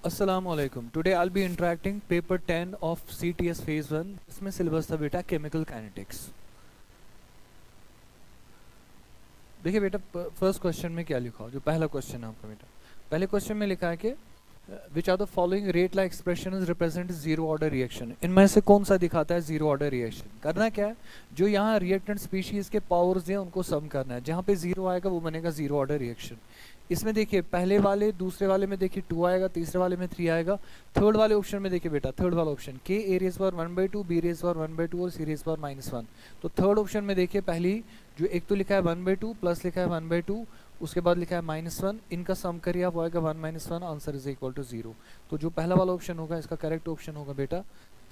Assalamualaikum. Today I'll be interacting paper 10 of CTS phase 1. इसमें syllabus था बेटा chemical kinetics. देखिए बेटा फर्स्ट क्वेश्चन में क्या लिखा हो, जो पहला क्वेश्चन है आपका बेटा. पहले क्वेश्चन में लिखा है कि which are the following rate like expression represent zero order reaction. इनमें से कौन सा दिखाता है जीरो ऑर्डर रिएक्शन. करना क्या है, जो यहाँ रिएक्टेंट स्पीशीज के पावर्स हैं उनको सम करना है. जहाँ पे जीरो आएगा वो बनेगा जीरो ऑर्डर रिएक्शन. इसमें देखिए पहले वाले दूसरे वाले में देखिए 2 आएगा, तीसरे वाले में 3 आएगा. थर्ड वाले ऑप्शन में देखिए बेटा, थर्ड वाला option k a raise power 1/2 b raise power 1/2 और c रेज पावर -1. तो थर्ड ऑप्शन में देखिए पहली जो एक तो लिखा है 1/2 प्लस लिखा है 1/2, उसके बाद लिखा है -1, इनका सम करिए आप, आएगा 1 - 1, आंसर इज इक्वल टू 0. तो जो पहला वाला ऑप्शन होगा इसका करेक्ट ऑप्शन होगा बेटा,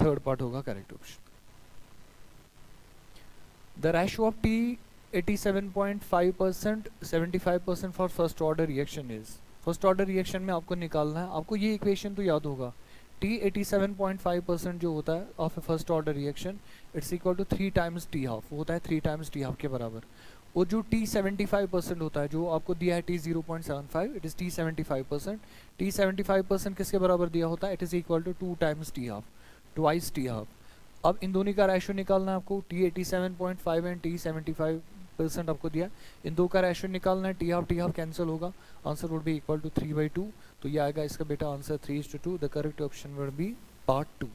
थर्ड पार्ट होगा correct option. The ratio of T 87.5% 75% for first order reaction is. First order reaction में आपको निकालना है, आपको ये इक्वेशन तो याद होगा. T 87.5% जो होता है of a first order reaction it's equal to 3 times T half, होता है 3 टाइम्स टी हाफ के बराबर. और जो T 75% होता है, जो आपको दिया है T 0.75, it is T 75%. T 75% किसके बराबर दिया होता है, it is equal to 2 times T half, twice T half. अब इन दोनों का रेशियो निकालना है आपको. T 87.5 एंड T 75% आपको दिया, इन दो का रेशियो निकालना है. टी हाफ कैंसिल होगा, answer would be equal to 3/2. तो ये आएगा इसका बेटा answer 3:2. The correct option would be part 2.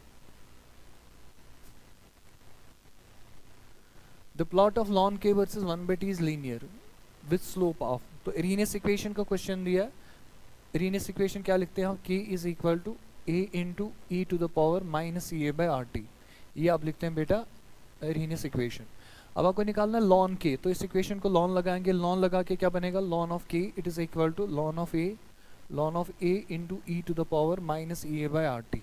The plot of ln k versus 1/t is linear with slope of. तो एरिनियस इक्वेशन का क्वेश्चन दिया है. एरिनियस इक्वेशन क्या लिखते हैं हम, k is equal to a into e to the power -a/rt. ये आप लिखते हैं बेटा एरिनियस इक्वेशन. अब आपको निकालना है ln k, तो इस इक्वेशन को ln लगाएंगे. ln लगा के क्या बनेगा, ln of k it is equal to ln of a into e to the power -a/rt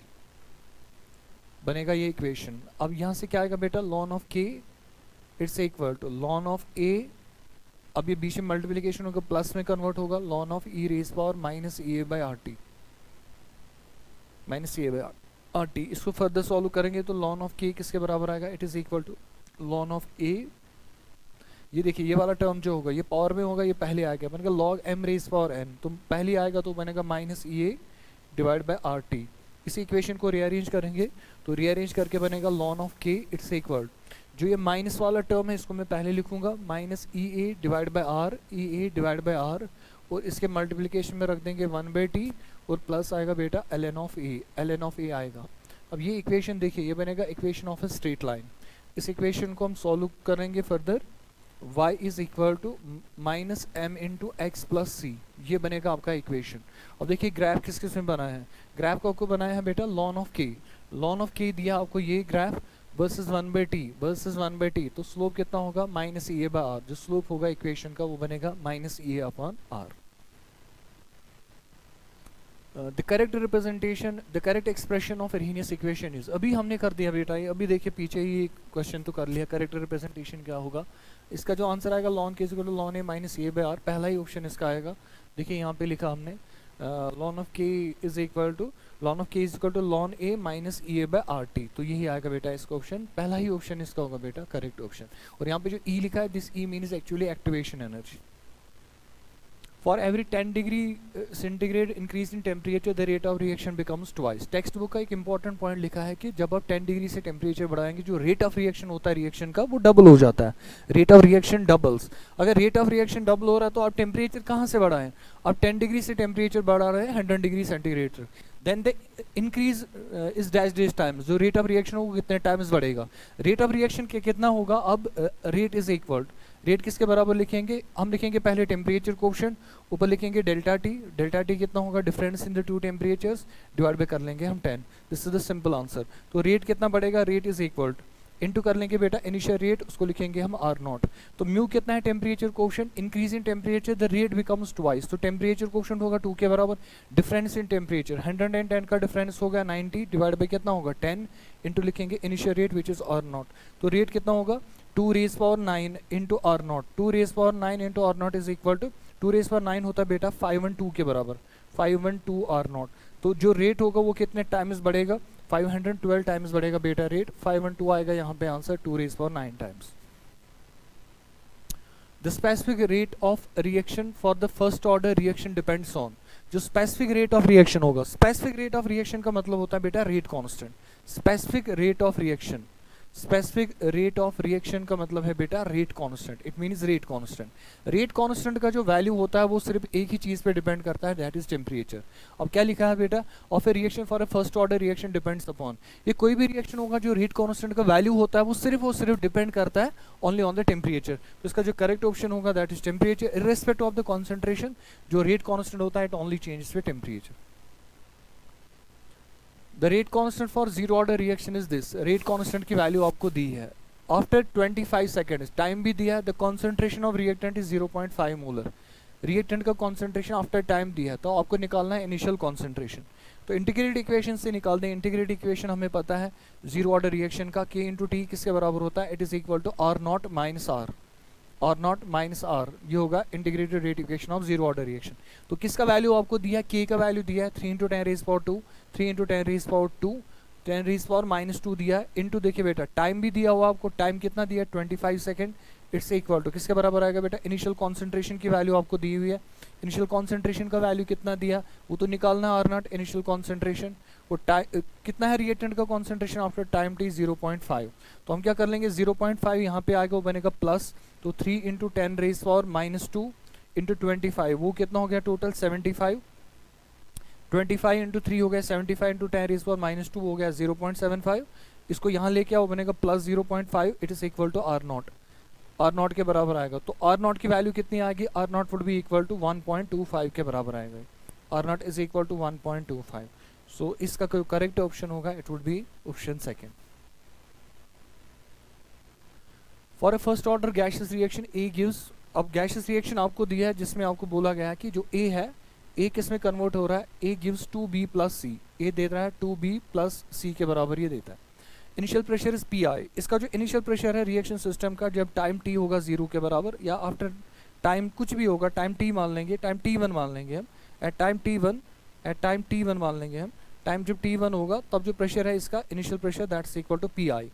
बनेगा ये इक्वेशन. अब यहाँ से क्या आएगा बेटा, ln of k it's equal to ln of a, अब ये बीच में मल्टीप्लिकेशन होगा, प्लस में कन्वर्ट होगा, ln of e raise power -a/rt. इसको फर्दर सॉल्व करेंगे तो ln ऑफ k किसके बराबर आएगा, it is equal to ln of a. ये देखिए ये वाला टर्म जो होगा ये पावर में होगा, ये पहले आएगा बनेगा log m raise power n. तो पहले आएगा तो बनेगा -ea डिवाइड बाय rt. इसी इक्वेशन को रीअरेंज करेंगे तो रीअरेंज करके बनेगा ln of k it's equal, जो ये माइनस वाला टर्म है इसको मैं पहले लिखूंगा -ea डिवाइड बाय r, और इसके मल्टीप्लिकेशन में रख देंगे 1/t और प्लस आएगा बेटा ln ऑफ a आएगा. अब ये इक्वेशन देखिए ये बनेगा equation of a straight line. इस इक्वेशन को हम सॉल्व करेंगे further. y is equal to -m into X plus C, ये बनेगा आपका इक्वेशन. अब देखिए ग्राफ किस किस में बनाया है, ग्राफ को आपको बनाया है बेटा ln ऑफ k दिया आपको ये ग्राफ वर्सेस 1/t. तो स्लोप कितना होगा, -a/r. जो स्लोप होगा इक्वेशन का वो बनेगा -a/r. The correct expression of Arrhenius equation is. अभी हमने कर दिया बेटा ये, अभी देखिए पीछे ही क्वेश्चन तो कर लिया. करेक्ट रिप्रेजेंटेशन क्या होगा, इसका जो आंसर आएगा ln k equal to ln a -a/r, पहला ही ऑप्शन इसका आएगा. देखिए यहाँ पे लिखा हमने ln of k is equal to ln a -a/rt. तो यही आएगा बेटा इसका ऑप्शन, पहला ही ऑप्शन इसका होगा बेटा करेक्ट ऑप्शन. और यहाँ पे जो e लिखा है, this e means actually activation energy. For every 10 degree centigrade increase in temperature the rate of reaction becomes twice. Text book का एक इंपॉर्टेंट पॉइंट लिखा है कि जब आप 10 डिग्री से टेम्परेचर बढ़ाएंगे जो रेट ऑफ रिएक्शन होता है रिएक्शन का वो डबल हो जाता है. Rate of reaction doubles. अगर रेट ऑफ रिएक्शन डबल हो रहा है तो आप टेम्परेचर कहाँ से बढ़ाएं, आप 10 डिग्री से टेम्परेचर बढ़ा रहे हैं 100 डिग्री सेंटीग्रेड तक. Then the increase is dash times, जो रेट ऑफ रिएक्शन होगा कितने टाइम्स बढ़ेगा. रेट ऑफ रिएक्शन के कितना होगा, अब रेट इज इक्वल, रेट किसके बराबर लिखेंगे, हम लिखेंगे पहले टेम्परेचर कोएफिशिएंट, ऊपर लिखेंगे डेल्टा टी कितना होगा, difference in the two temperatures, divide by कर लेंगे हम 10. This is the simple answer. तो रेट कितना बढ़ेगा, रेट इज इक्वल इनटू कर लेंगे बेटा इनिशियल रेट, उसको लिखेंगे हम r0. तो म्यू कितना है temperature coefficient, increase in temperature the rate becomes twice. तो टेम्परेचर कोएफिशिएंट होगा 2 के बराबर, डिफरेंस इन टेम्परेचर 110 का डिफरेंस होगा 90 डिवाइड बाय कितना होगा 10 इंटू लिखेंगे initial rate which is r0. तो रेट कितना होगा 2 raise power 9 into r0. 2 raise power 9 into r0 is equal to 2 raise power 9 होता है बेटा 512 के बराबर, 512 r0. तो जो रेट होगा वो कितने टाइम्स बढ़ेगा, 512 टाइम्स बढ़ेगा बेटा रेट. 512 आएगा यहाँ पे answer 2 raise power 9 times. The specific rate of reaction for the first order reaction depends on, जो स्पेसिफिक रेट ऑफ रिएक्शन होगा, स्पेसिफिक रेट ऑफ रिएक्शन का मतलब होता है बेटा rate constant, specific rate of reaction, specific rate of reaction का मतलब है बेटा rate constant, it means rate constant. Rate constant का जो वैल्यू होता है वो सिर्फ एक ही चीज पे डिपेंड करता है, दैट इज टेम्परेचर। अब क्या लिखा है बेटा, of a reaction for a first order reaction depends upon, ये कोई भी रिएक्शन होगा जो रेट कांस्टेंट का वैल्यू होता है वो सिर्फ डिपेंड करता है ओनली ऑन द टेम्परेचर। तो इसका जो करेक्ट ऑप्शन होगा that is temperature, irrespective of the concentration, जो रेट कांस्टेंट होता है it only changes with temperature. The rate constant for zero order reaction is this, rate constant की value आपको दी है आफ्टर 25 सेकेंड्स, टाइम भी दिया है, the concentration of reactant is 0.5 molar, reactant का कॉन्सेंट्रेशन आफ्टर टाइम दिया है, तो आपको निकालना है इनिशियल कॉन्सेंट्रेशन। तो इंटीग्रेटेड इक्वेशन से निकाल दें, इंटीग्रेटेड इक्वेशन हमें पता है जीरो ऑर्डर रिएक्शन का K इंटू टी किसके बराबर होता है, it is equal to R naught minus R, और नॉट माइनस आर, ये होगा integrated rate equation of zero order reaction. तो किसका वैल्यू आपको दिया है, K का वैल्यू दिया है 3 into 10 raise power 2, 3 into 10 raise power 2, 10 raise power minus 2 दिया है, इंटू देखिए बेटा टाइम भी दिया हुआ आपको, टाइम कितना दिया है 25 सेकेंड, इट्स इक्वल टू किसके बराबर आएगा बेटा, इनिशियल कॉन्सेंट्रेशन की वैल्यू आपको दी हुई है, इनिशियल कॉन्सेंट्रेशन का वैल्यू कितना दिया वो तो निकालना आर नॉट इनिशियल कॉन्सेंट्रेशन, वो कितना है रिएक्टेंट का कॉन्सेंट्रेशन आफ्टर टाइम टी 0.5, तो हम क्या कर लेंगे 0.5 यहाँ पे आएगा वो बनेगा प्लस, तो 3 into 10 raise power minus 2 into 25 वो कितना हो गया टोटल 75, 25 इंटू 3 हो गया 75 इंटू 10 रेज पावर माइनस 2 हो गया 0.75, इसको यहाँ लेके आओ बनेगा plus 0.5, it is equal to R naught, R naught के बराबर आएगा, तो आर नॉट की वैल्यू कितनी आएगी, R naught would be equal to 1.25 के बराबर आएगा, R naught is equal to 1.25, so इसका करेक्ट ऑप्शन होगा it would be option second. For a first order gaseous reaction A gives, अब गैसियस रिएक्शन आपको दिया है जिसमें आपको बोला गया है कि जो ए है, ए किस में कन्वर्ट हो रहा है, ए गिव्स 2b प्लस सी, ए दे रहा है 2b प्लस सी के बराबर ये देता है। इनिशियल प्रेशर इज पी आई, इसका जो इनिशियल प्रेशर है रिएक्शन सिस्टम का जब टाइम टी होगा 0 के बराबर या आफ्टर टाइम कुछ भी होगा, टाइम टी मान लेंगे, टाइम t1 मान लेंगे हम, एट टाइम t1 मान लेंगे हम, टाइम जब t1 होगा तब जो प्रेशर है इसका initial pressure that's equal to P I,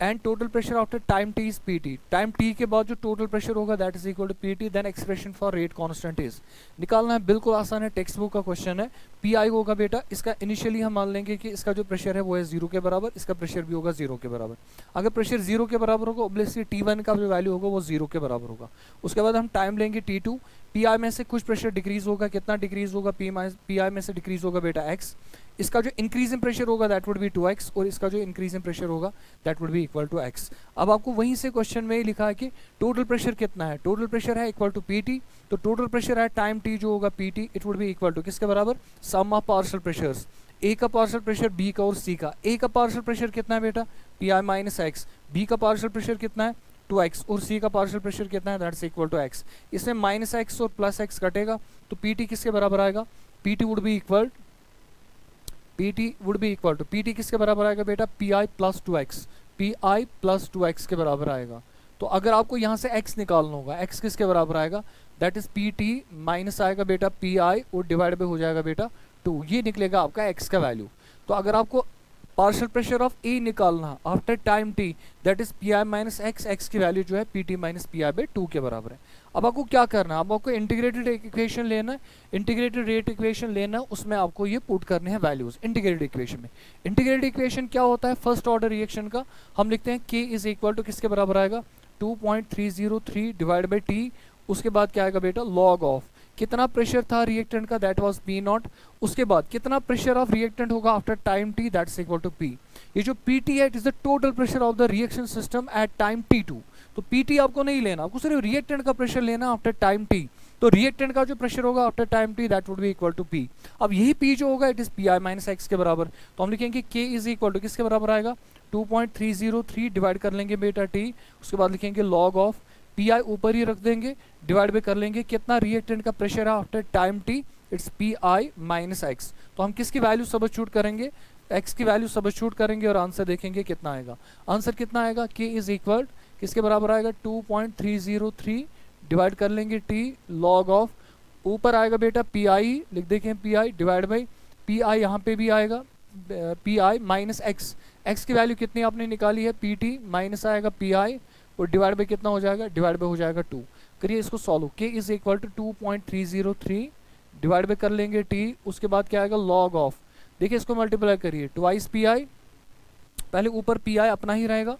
and total pressure after time T is P T, time T के बाद जो टोटल प्रेशर होगा that is equal to P T, then expression for rate constant is, निकालना है बिल्कुल आसान है, textbook का क्वेश्चन है। पी आई होगा बेटा इसका इनिशियली हम मान लेंगे कि इसका जो प्रेशर है वो है 0 के बराबर, इसका प्रेशर भी होगा 0 के बराबर, अगर प्रेशर 0 के बराबर होगा ऑब्वियसली T1 का जो वैल्यू होगा वो 0 के बराबर होगा, उसके बाद हम टाइम लेंगे T2, पी आई में से कुछ प्रेशर डिक्रीज होगा, कितना डिक्रीज होगा, पी आई में से डिक्रीज होगा बेटा x, इसका जो इंक्रीज इन प्रेशर होगा दैट वुड बी 2x, और इसका जो इंक्रीज इन प्रेशर होगा that would be equal to x। अब आपको वहीं से क्वेश्चन में लिखा है कि टोटल प्रेशर कितना है, टोटल प्रेशर है इक्वल टू pt, तो टोटल प्रेशर है टाइम t जो होगा pt, it would be equal to किसके बराबर, sum of partial pressures, a का पार्शियल प्रेशर b का और c का, a का पार्शियल प्रेशर कितना है बेटा P I minus x, b का पार्शियल प्रेशर कितना है 2x, और c का पार्शियल प्रेशर कितना है दैट्स इक्वल टू x, इसमें माइनस एक्स और प्लस एक्स कटेगा तो pt किसके बराबर आएगा, pt would be equal to pt किसके बराबर आएगा बेटा pi plus 2x, pi plus 2x के बराबर आएगा। तो अगर आपको यहाँ से x निकालना होगा, x किसके बराबर आएगा, दैट इज pt माइनस आएगा बेटा pi और डिवाइड पे हो जाएगा बेटा 2, ये निकलेगा आपका x का वैल्यू। तो अगर आपको पार्शियल प्रेशर ऑफ ए निकालना after time T that is P I minus x, x की वैल्यू जो है P T minus P I by 2 के बराबर है। अब आपको क्या करना है, अब आपको इंटीग्रेटेड इक्वेशन लेना है, इंटीग्रेटेड रेट इक्वेशन लेना है, उसमें आपको ये पुट करने हैं वैल्यूज इंटीग्रेटेड इक्वेशन में। इंटीग्रेटेड इक्वेशन क्या होता है, फर्स्ट ऑर्डर रिएक्शन का हम लिखते हैं k इज इक्वल टू किसके बराबर आएगा 2.303 डिवाइड बाई टी, उसके बाद क्या आएगा बेटा लॉग ऑफ कितना प्रेशर था रिएक्टेंट का दैट वाज पी नॉट, उसके बाद कितना प्रेशर ऑफ रिएक्टेंट होगा after time T that's equal to P. ये जो पीटी है it is the total pressure of the reaction system at time t2, तो पीटी आपको नहीं लेना, आपको सिर्फ रिएक्टेंट का प्रेशर लेना आफ्टर टाइम t, तो रिएक्टेंट का जो प्रेशर होगा after time t that would be equal to p। अब यही p जो होगा it is P I minus X के बराबर, तो हम लिखेंगे k इज इक्वल टू किसके बराबर आएगा 2.303 डिवाइड कर लेंगे बेटा t, उसके बाद लिखेंगे लॉग ऑफ पी आई ऊपर ही रख देंगे, डिवाइड भी कर लेंगे कितना रिएक्टेंट का प्रेशर है after time T, it's P I minus x. तो हम किसकी वैल्यू सब्स्टिट्यूट करेंगे, x की वैल्यू सब्स्टिट्यूट करेंगे और आंसर देखेंगे कितना आएगा। आंसर कितना आएगा, k इज इक्वल किसके बराबर आएगा 2.303 डिवाइड कर लेंगे t लॉग ऑफ ऊपर आएगा बेटा पी आई लिख देखें P I divide by P I, यहाँ पे भी आएगा P I minus x, x की वैल्यू कितनी आपने निकाली है पी टी माइनस आएगा पी आई और डिवाइड बाई कितना हो जाएगा, डिवाइड बाई हो जाएगा 2। करिए इसको solve, k is equal to 2.303 divide by कर लेंगे t, उसके बाद क्या आएगा log ऑफ, देखिए इसको मल्टीप्लाई करिए ट्वाइस पी आई, पहले ऊपर पी आई अपना ही रहेगा,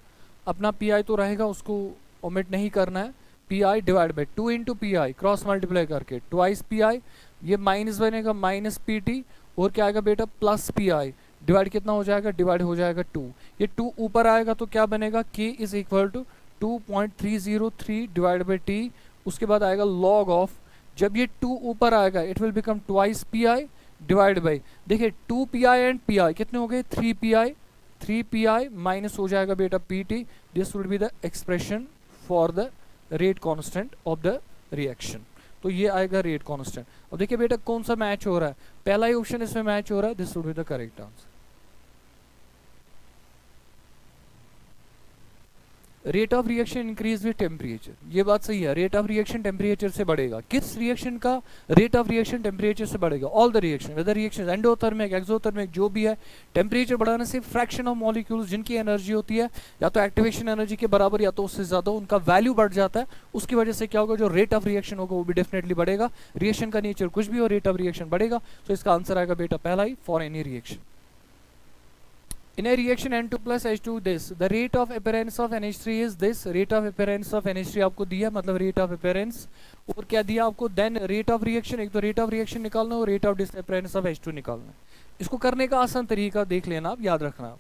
अपना पी आई तो रहेगा उसको ओमिट नहीं करना है, P I divide by 2 into P I cross multiply करके ट्वाइस पी आई, ये माइनस बनेगा माइनस पी टी, और क्या आएगा बेटा प्लस पी आई, डिवाइड कितना हो जाएगा, डिवाइड हो जाएगा 2, ये 2 ऊपर आएगा तो क्या बनेगा k is equal to 2.303 divide by T, उसके बाद आएगा log ऑफ, जब ये 2 ऊपर आएगा it will become twice P I divide by, देखिए 2 P I and P I कितने हो गए 3 P I, 3 P I minus हो जाएगा बेटा P T, this would be the expression for the rate constant of the reaction, तो ये आएगा रेट कांस्टेंट। अब देखिए बेटा कौन सा मैच हो रहा है, पहला ही ऑप्शन इसमें मैच हो रहा है, this would be the correct answer. Rate of reaction increase with temperature, ये बात सही है, रेट ऑफ रिएक्शन टेम्परेचर से बढ़ेगा, किस रिएक्शन का रेट ऑफ रिएक्शन टेम्परेचर से बढ़ेगा, all the reaction whether reaction endothermic exothermic जो भी है, टेम्परेचर बढ़ाने से फ्रैक्शन ऑफ मॉलिक्यूल्स जिनकी एनर्जी होती है या तो एक्टिवेशन एनर्जी के बराबर या तो उससे ज्यादा, उनका वैल्यू बढ़ जाता है, उसकी वजह से क्या होगा जो रेट ऑफ रिएक्शन होगा वो भी डेफिनेटली बढ़ेगा, रिएक्शन का नेचर कुछ भी हो रेट ऑफ रिएक्शन बढ़ेगा, तो इसका आंसर आएगा बेटा पहला ही for any reaction. In a reaction N2 plus H2 this, the rate of appearance of NH3 is this, rate of appearance of NH3 आपको दिया मतलब rate of appearance, और क्या दिया आपको then rate of reaction, एक तो rate of reaction निकालना और rate of disappearance of H2 निकालना। इसको करने का आसान तरीका देख लेना, आप याद रखना,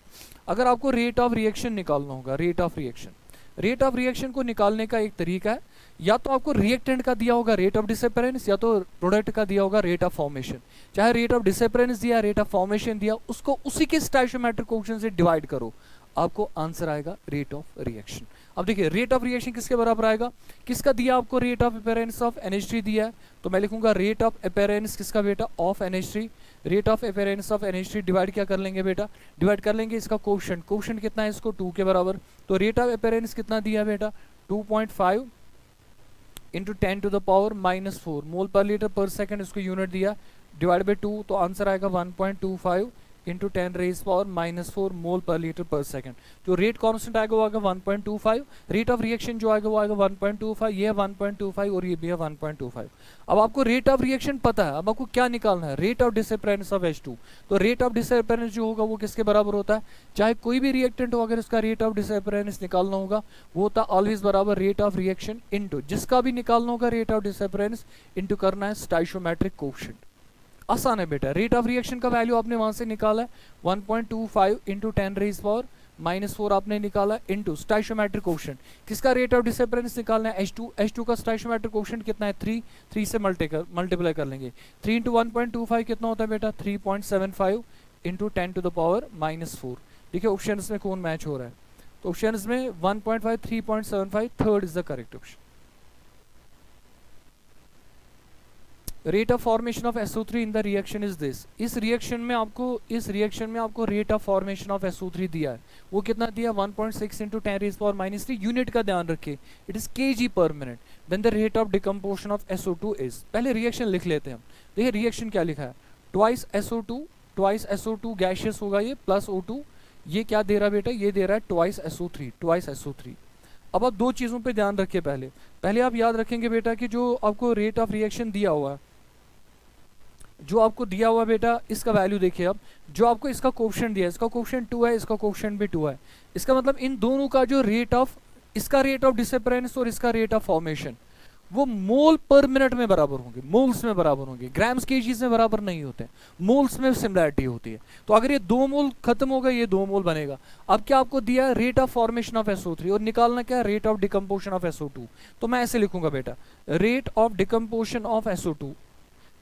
अगर आपको rate of reaction निकालना होगा, rate of reaction, rate of reaction को निकालने का एक तरीका है, या तो आपको रिएक्टेंट का दिया होगा रेट ऑफ डिसअपीयरेंस या तो प्रोडक्ट का दिया होगा रेट ऑफ फॉर्मेशन, चाहे रेट ऑफ डिसअपीयरेंस दिया रेट ऑफ फॉर्मेशन दिया, उसको उसी के स्टोइचियोमेट्रिक कोएफिशिएंट से डिवाइड करो, आपको आंसर आएगा रेट ऑफ रिएक्शन। अब देखिए रेट ऑफ रिएक्शन किसके बराबर आएगा, किसका दिया आपको rate of appearance of NH3 दिया है, तो मैं लिखूंगा रेट ऑफ अपीयरेंस किसका बेटा of NH3, rate of appearance of NH3 divide क्या कर लेंगे बेटा, डिवाइड कर लेंगे इसका कोएफिशिएंट, कोएफिशिएंट कितना है इसको 2 के बराबर, तो रेट ऑफ अपीयरेंस कितना दिया बेटा 2.5 into 10 to the power -4 mole per litre पर सेकंड, इसको यूनिट दिया डिवाइड बाई 2, तो आंसर आएगा 1.25 इंटू 10 रेज पावर -4 मोल पर लीटर पर सेकंड, जो रेट कांस्टेंट आएगा वो आएगा 1.25, रेट ऑफ रिएक्शन जो आएगा वो आएगा 1.25, ये है 1.25 और ये भी है 1.25। अब आपको रेट ऑफ रिएक्शन पता है, अब आपको क्या निकालना है, rate of disappearance of H2, तो रेट ऑफ डिसअपीयरेंस जो होगा वो किसके बराबर होता है, चाहे कोई भी रिएक्टेंट हो अगर इसका रेट ऑफ डिसअपीयरेंस निकालना होगा वो होता है ऑलवेज बराबर रेट ऑफ रिएक्शन इनटू जिसका भी निकालना होगा रेट ऑफ डिसअपीयरेंस इनटू करना है स्टोइचियोमेट्रिक कोएफिशिएंट, आसान है बेटा। रेट ऑफ रिएक्शन का वैल्यू आपने वहां से निकाला है 1.25 इंटू 10 रेज पावर -4 आपने निकाला इंटू स्टोइचियोमेट्रिक कोएफिशिएंट, किसका रेट ऑफ डिसअपीयरेंस निकालना है H2 का स्टोइचियोमेट्रिक कोएफिशिएंट कितना है 3 से मल्टीप्लाई कर लेंगे, 3 इंटू 1.25 कितना होता है बेटा 3.75 इंटू 10 टू द पावर -4, देखिए ऑप्शन में कौन मैच हो रहा है, तो ऑप्शन में 1.5 3.75 third is the correct option. Rate of formation of SO3 in the reaction is this, इस रिएक्शन में आपको rate of formation of SO3 दिया है, वो कितना दिया 1.6 इंटू 10 रेज पावर -3, यूनिट का ध्यान रखिए it is kg per minute, then the rate of decomposition of SO2 is, पहले रिएक्शन लिख लेते हैं हम, देखिए रिएक्शन क्या लिखा है ट्वाइस SO2 गैशियस होगा ये प्लस O2, ये क्या दे रहा है बेटा, ये दे रहा है ट्वाइस SO3। अब आप दो चीजों पे ध्यान रखिए, पहले आप याद रखेंगे बेटा कि जो आपको रेट ऑफ रिएक्शन दिया हुआ है, जो आपको दिया हुआ बेटा इसका वैल्यू देखिए, अब जो आपको इसका कोएफिशिएंट दिया है, इसका कोएफिशिएंट 2 है, इसका कोएफिशिएंट भी 2 है, इसका मतलब इन दोनों का जो रेट ऑफ, इसका रेट ऑफ डिसअपीयरेंस और इसका रेट ऑफ फॉर्मेशन वो मोल पर मिनट में बराबर होंगे, मोल्स में बराबर होंगे, ग्राम्स केजीज में बराबर नहीं होते, मोल्स में सिमिलरिटी होती है, तो अगर ये 2 मोल खत्म होगा ये 2 मोल बनेगा। अब क्या आपको दिया है rate of formation of SO3 और निकालना क्या है rate of decomposition of SO2, तो मैं ऐसे लिखूंगा बेटा rate of decomposition of SO2,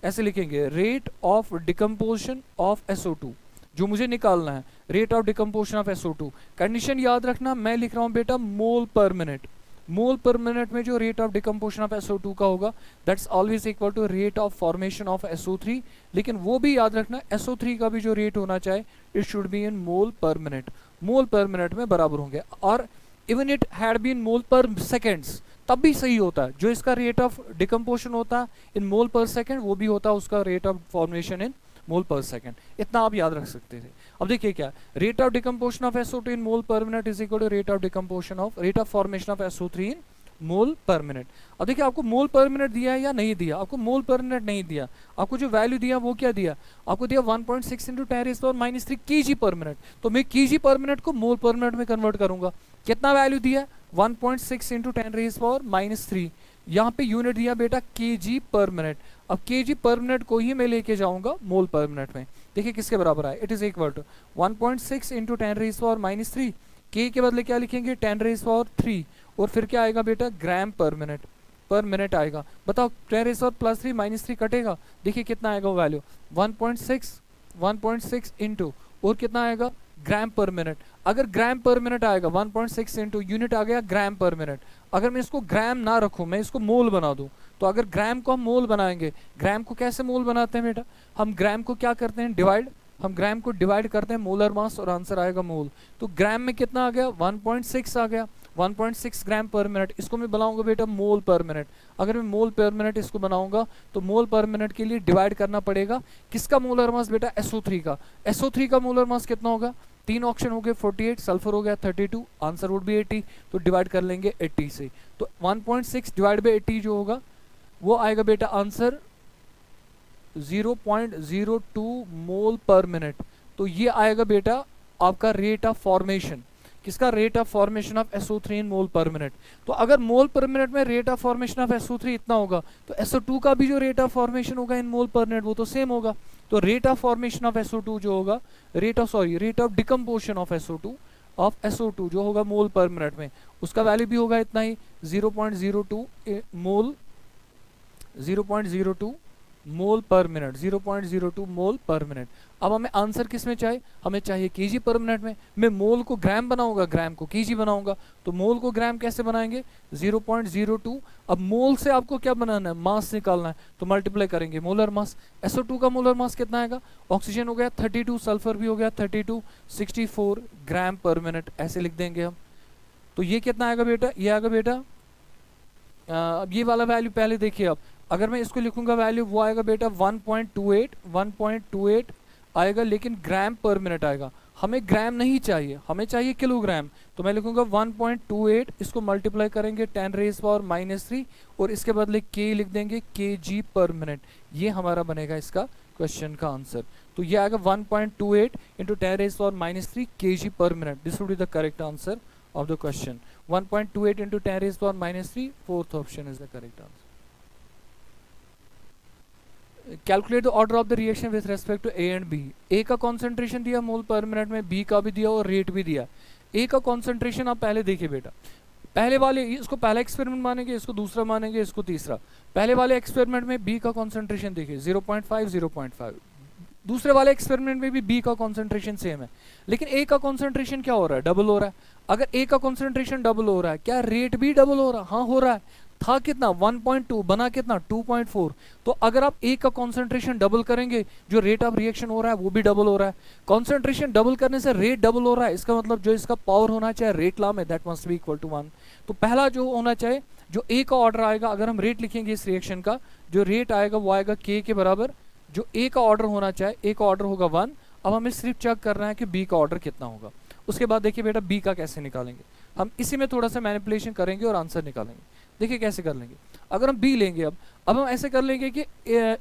ऐसे लिखेंगे rate of decomposition of SO2, जो मुझे निकालना है rate of decomposition of SO2, condition याद रखना मैं लिख रहा हूं बेटा मोल पर मिनट, मोल पर मिनट में जो rate of decomposition of SO2 का होगा that's always equal to rate of formation of SO3, लेकिन वो भी याद रखना SO3 का भी जो रेट होना चाहिए it should be in mole per minute, mole per minute में बराबर होंगे, और इवन इट हैड बीन मोल पर सेकेंड्स तब भी सही होता है, जो इसका रेट ऑफ डिकम्पोजिशन होता है इन मोल पर सेकेंड वो भी होता है उसका rate of formation in mole पर सेकेंड, इतना आप याद रख सकते थे। अब देखिए क्या rate of decomposition of SO2 in mole per minute is equal to rate of decomposition of rate of formation of SO3 in mole per minute. अब देखिए आपको मोल पर मिनट दिया है या नहीं दिया, आपको मोल पर मिनट नहीं दिया, आपको जो वैल्यू दिया वो क्या दिया, आपको दिया 1.6 इंटू 10⁻³ kg पर मिनट। तो मैं kg पर मिनट को मोल पर मिनट में कन्वर्ट करूंगा। कितना वैल्यू दिया, 1.6 इंटू 10⁻³ यहाँ पे यूनिट दिया बेटा kg पर मिनट। अब kg पर मिनट को ही मैं लेके जाऊंगा मोल पर मिनट में। देखिए किसके बराबर है, it is equal to 1.6 into 10⁻³ k के बदले क्या लिखेंगे 10⁻³ और फिर क्या आएगा बेटा ग्राम पर मिनट आएगा। बताओ 10⁻+3 कटेगा, देखिए कितना आएगा वो वैल्यू 1.6 इंटू और कितना आएगा ग्राम पर मिनट। अगर ग्राम पर मिनट आएगा 1.6 इंटू यूनिट आ गया ग्राम पर मिनट। अगर मैं इसको ग्राम ना रखूं, मैं इसको मोल बना दूं, तो अगर ग्राम को हम मोल बनाएंगे, ग्राम को कैसे मोल बनाते हैं बेटा, हम ग्राम को क्या करते हैं डिवाइड, हम ग्राम को डिवाइड करते हैं मोलर मास और आंसर आएगा मोल। तो ग्राम में कितना आ गया 1.6 आ गया, 1.6 ग्राम पर मिनट। इसको मैं बनाऊंगा बेटा मोल पर मिनट। अगर मैं मोल पर मिनट इसको बनाऊंगा तो मोल पर मिनट के लिए डिवाइड करना पड़ेगा किसका मोलर मास बेटा SO3 का। SO3 का मोलर मास कितना होगा, तीन ऑप्शन हो गए 48, सल्फर हो गया 32, आंसर वुड बी 80। तो डिवाइड कर लेंगे 80 से, तो 1.6 डिवाइड बाई 80 जो होगा वो आएगा बेटा आंसर 0.02 मोल पर मिनट। तो ये आएगा बेटा आपका रेट ऑफ फॉर्मेशन, किसका rate of formation of SO3 in mole per minute. तो अगर मोल पर मिनट में rate of formation of SO3 इतना होगा तो SO2 का भी जो रेट ऑफ फॉर्मेशन होगा इन मोल पर मिनट वो तो सेम होगा। तो rate of formation of SO2 जो होगा, rate of decomposition of SO2 जो होगा मोल पर मिनट में, उसका वैल्यू भी होगा इतना ही 0.02 मोल 0.02 मोल पर मिनट, 0.02 मोल पर मिनट। अब हमें आंसर किस में चाहिए, हमें चाहिए केजी पर मिनट में। मैं मोल को ग्राम बनाऊंगा, ग्राम को केजी बनाऊंगा, तो मोल को ग्राम कैसे बनाएंगे 0.02। अब मोल से आपको क्या बनाना है, मास निकालना है, तो मल्टीप्लाई करेंगे मोलर मास। SO2 का मोलर मास कितना आएगा, ऑक्सीजन हो गया 32, सल्फर भी हो गया 32, 64 ग्राम पर मिनट ऐसे लिख देंगे हम। तो ये कितना आएगा बेटा, ये आएगा बेटा अब ये वाला वैल्यू पहले देखिए। अब अगर मैं इसको लिखूंगा वैल्यू वो आएगा बेटा 1.28 आएगा, लेकिन ग्राम पर मिनट आएगा। हमें ग्राम नहीं चाहिए, हमें चाहिए किलोग्राम। तो मैं लिखूंगा 1.28, इसको मल्टीप्लाई करेंगे 10⁻³ और इसके बदले k लिख देंगे kg पर मिनट। ये हमारा बनेगा इसका क्वेश्चन का आंसर। तो ये आएगा 1.28 into 10⁻³ kg per minute. This would be the correct answer of the question. 1.28 into 10⁻³, fourth option is the correct answer. Calculate the order of the reaction with respect to A and B. A का concentration दिया मोल per minute में, B का भी दिया और rate भी दिया। A का concentration आप पहले देखिए बेटा, पहले वाले इसको पहला एक्सपेरिमेंट मानेंगे, इसको दूसरा मानेंगे, इसको तीसरा। पहले वाले एक्सपेरिमेंट में B का concentration देखिए 0.5 0.5, दूसरे वाले एक्सपेरिमेंट में भी B का कॉन्सेंट्रेशन सेम है, लेकिन A का कॉन्सेंट्रेशन क्या हो रहा है, डबल हो रहा है। अगर A का कॉन्सेंट्रेशन डबल हो रहा है, क्या रेट भी डबल हो रहा है, हाँ हो रहा है। था कितना 1.2 बना कितना 2.4। तो अगर आप A का कॉन्सेंट्रेशन डबल करेंगे, जो रेट ऑफ रिएक्शन हो रहा है वो भी डबल हो रहा है। कॉन्सेंट्रेशन डबल करने से रेट डबल हो रहा है, इसका मतलब जो इसका पावर होना चाहिए रेट लॉ में, that must be equal to 1। तो पहला जो होना चाहिए, जो A का ऑर्डर आएगा, अगर हम रेट लिखेंगे इस रिएक्शन का, जो रेट आएगा वो आएगा K के बराबर। जो A का ऑर्डर होना चाहिए, A का ऑर्डर होगा 1। अब हमें सिर्फ चेक करना है कि B का ऑर्डर कितना होगा। उसके बाद देखिए बेटा B का कैसे निकालेंगे, हम इसी में थोड़ा सा मैनिपुलेशन करेंगे और आंसर निकालेंगे। देखिए कैसे कर लेंगे। अगर हम B लेंगे, अब हम ऐसे कर लेंगे कि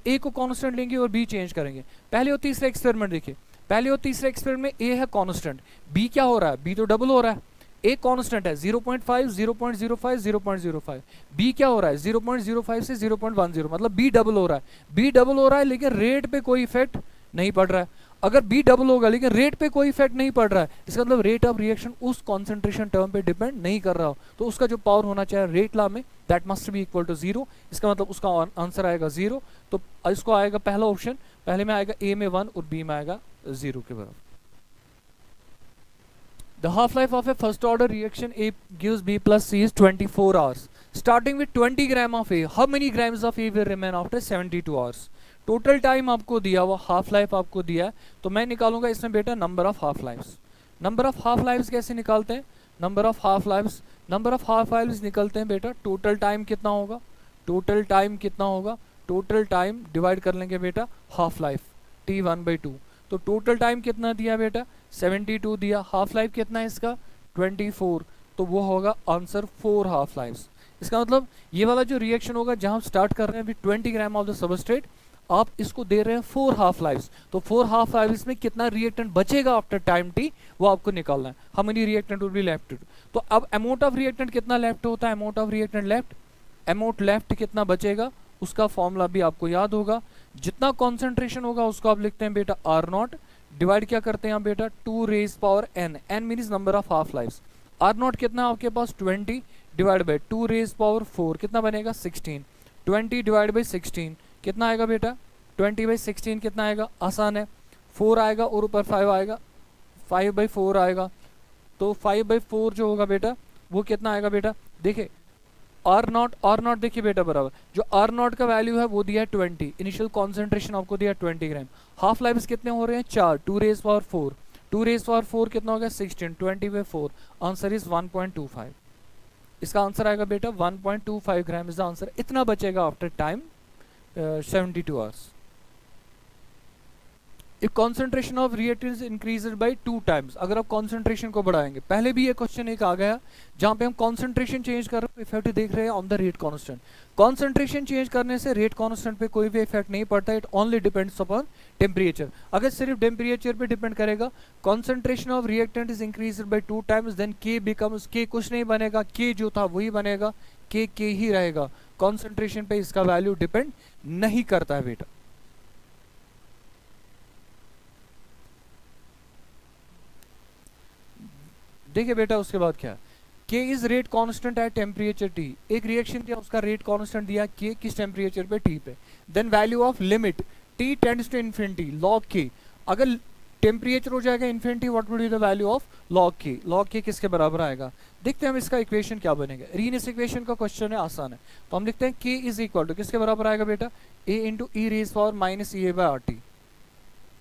A को कांस्टेंट लेंगे और B चेंज करेंगे। पहले और तीसरे एक्सपेरिमेंट देखिए, पहले और तीसरे एक्सपेरिमेंट में A है कांस्टेंट, B क्या हो रहा है, B तो डबल हो रहा है। A कांस्टेंट है 0.5 0.05 0.05, B क्या हो रहा है 0.05 से 0.10, मतलब B डबल हो रहा है। B डबल हो रहा है लेकिन रेट पे कोई इफेक्ट नहीं पड़ रहा है। अगर B डबल होगा लेकिन रेट पे कोई इफेक्ट नहीं पड़ रहा है, इसका मतलब रेट ऑफ रिएक्शन उस कॉन्सेंट्रेशन टर्म पे डिपेंड नहीं कर रहा हो, तो उसका जो पावर होना चाहिए रेट लॉ में, that must be equal to 0। इसका मतलब उसका आंसर आएगा 0। तो इसको आएगा पहला ऑप्शन, पहले में आएगा A में 1 और B में आएगा 0 के बराबर। The half-life of a first-order reaction A gives B plus C is 24 hours. Starting with 20 gram of A, how many grams of A will remain after 72 hours? Total time आपको दिया हुआ, half life आपको दिया है, तो मैं निकालूंगा इसमें बेटा number of half lives. Number of half lives कैसे निकालते हैं, नंबर ऑफ हाफ लाइफ्स निकलते हैं बेटा, टोटल टाइम कितना होगा, टोटल टाइम कितना होगा, टोटल टाइम डिवाइड कर लेंगे बेटा हाफ लाइफ T1/2। तो टोटल टाइम कितना दिया बेटा 72 दिया, हाफ लाइफ कितना है इसका 24, तो वो होगा आंसर 4 हाफ लाइफ्स। इसका मतलब ये वाला जो रिएक्शन होगा जहां हम स्टार्ट कर रहे हैं अभी 20 ग्राम ऑफ द सबस्ट्रेट, आप इसको दे रहे हैं 4 हाफ लाइव्स, तो 4 हाफ लाइव्स में कितना रिएक्टेंट बचेगा आफ्टर टाइम टी, वो आपको निकालना है। How many reactant will be left. तो अब अमाउंट ऑफ रिएक्टेंट कितना लेफ्ट होता है, amount of reactant left, amount left कितना बचेगा उसका फॉर्मूला भी आपको याद होगा। जितना कॉन्सेंट्रेशन होगा उसको आप लिखते हैं बेटा आर नॉट, डिवाइड क्या करते हैं आप बेटा 2 raise power N, N means number of half lives. R naught कितना है आपके पास 20 डिवाइड बाई 2 रेज पावर 4 कितना बनेगा 16, 20 डिवाइड बाई 16 कितना आएगा बेटा 20 बाई 16 कितना आएगा, आसान है 4 आएगा और ऊपर 5 आएगा, 5 बाई 4 आएगा, तो 5 बाई 4 जो होगा बेटा वो कितना आएगा बेटा, देखिए आर नॉट देखिए बेटा बराबर जो आर नॉट का वैल्यू है वो दिया है 20, इनिशियल कॉन्सेंट्रेशन आपको दिया है 20 ग्राम, हाफ लाइफ कितने हो रहे हैं 4, 2 रेज पावर 4, 2 रेज पावर 4 कितना हो गया 16, 20 बाई 4, आंसर इज 1.25, इसका आंसर आएगा बेटा 1.25 ग्राम इज द आंसर, इतना बचेगा after time 72 hours. If concentration of reactants increased by 2 times, अगर आप कॉन्सेंट्रेशन को बढ़ाएंगे, पहले भी ये क्वेश्चन एक आ गया जहां पे हम कॉन्सेंट्रेशन चेंज कर रहे हैं, इफेक्ट देख रहे हैं on the rate constant. Concentration change करने से रेट कांस्टेंट पे कोई भी इफेक्ट नहीं पड़ता, it only depends upon temperature. अगर सिर्फ टेम्परेचर पे डिपेंड करेगा, concentration of reactant is increased by 2 times, then K becomes, K कुछ नहीं बनेगा, के जो था वही बनेगा, के ही रहेगा, कॉन्सेंट्रेशन पे इसका वैल्यू डिपेंड नहीं करता है बेटा। देखिए बेटा उसके बाद क्या है, K is rate constant at temperature T, एक रिएक्शन दिया उसका रेट कांस्टेंट दिया K किस टेम्परेचर पे T पे, then value of limit T tends to infinity log K, अगर टेम्परेचर हो जाएगा infinity what would be the value of log K किसके बराबर आएगा, देखते हैं हम इसका इक्वेशन क्या बनेगा। रीनियस इक्वेशन का क्वेश्चन है, आसान है, तो हम लिखते हैं K इज इक्वल टू किसके बराबर आएगा बेटा A into E raise power minus E A by R T,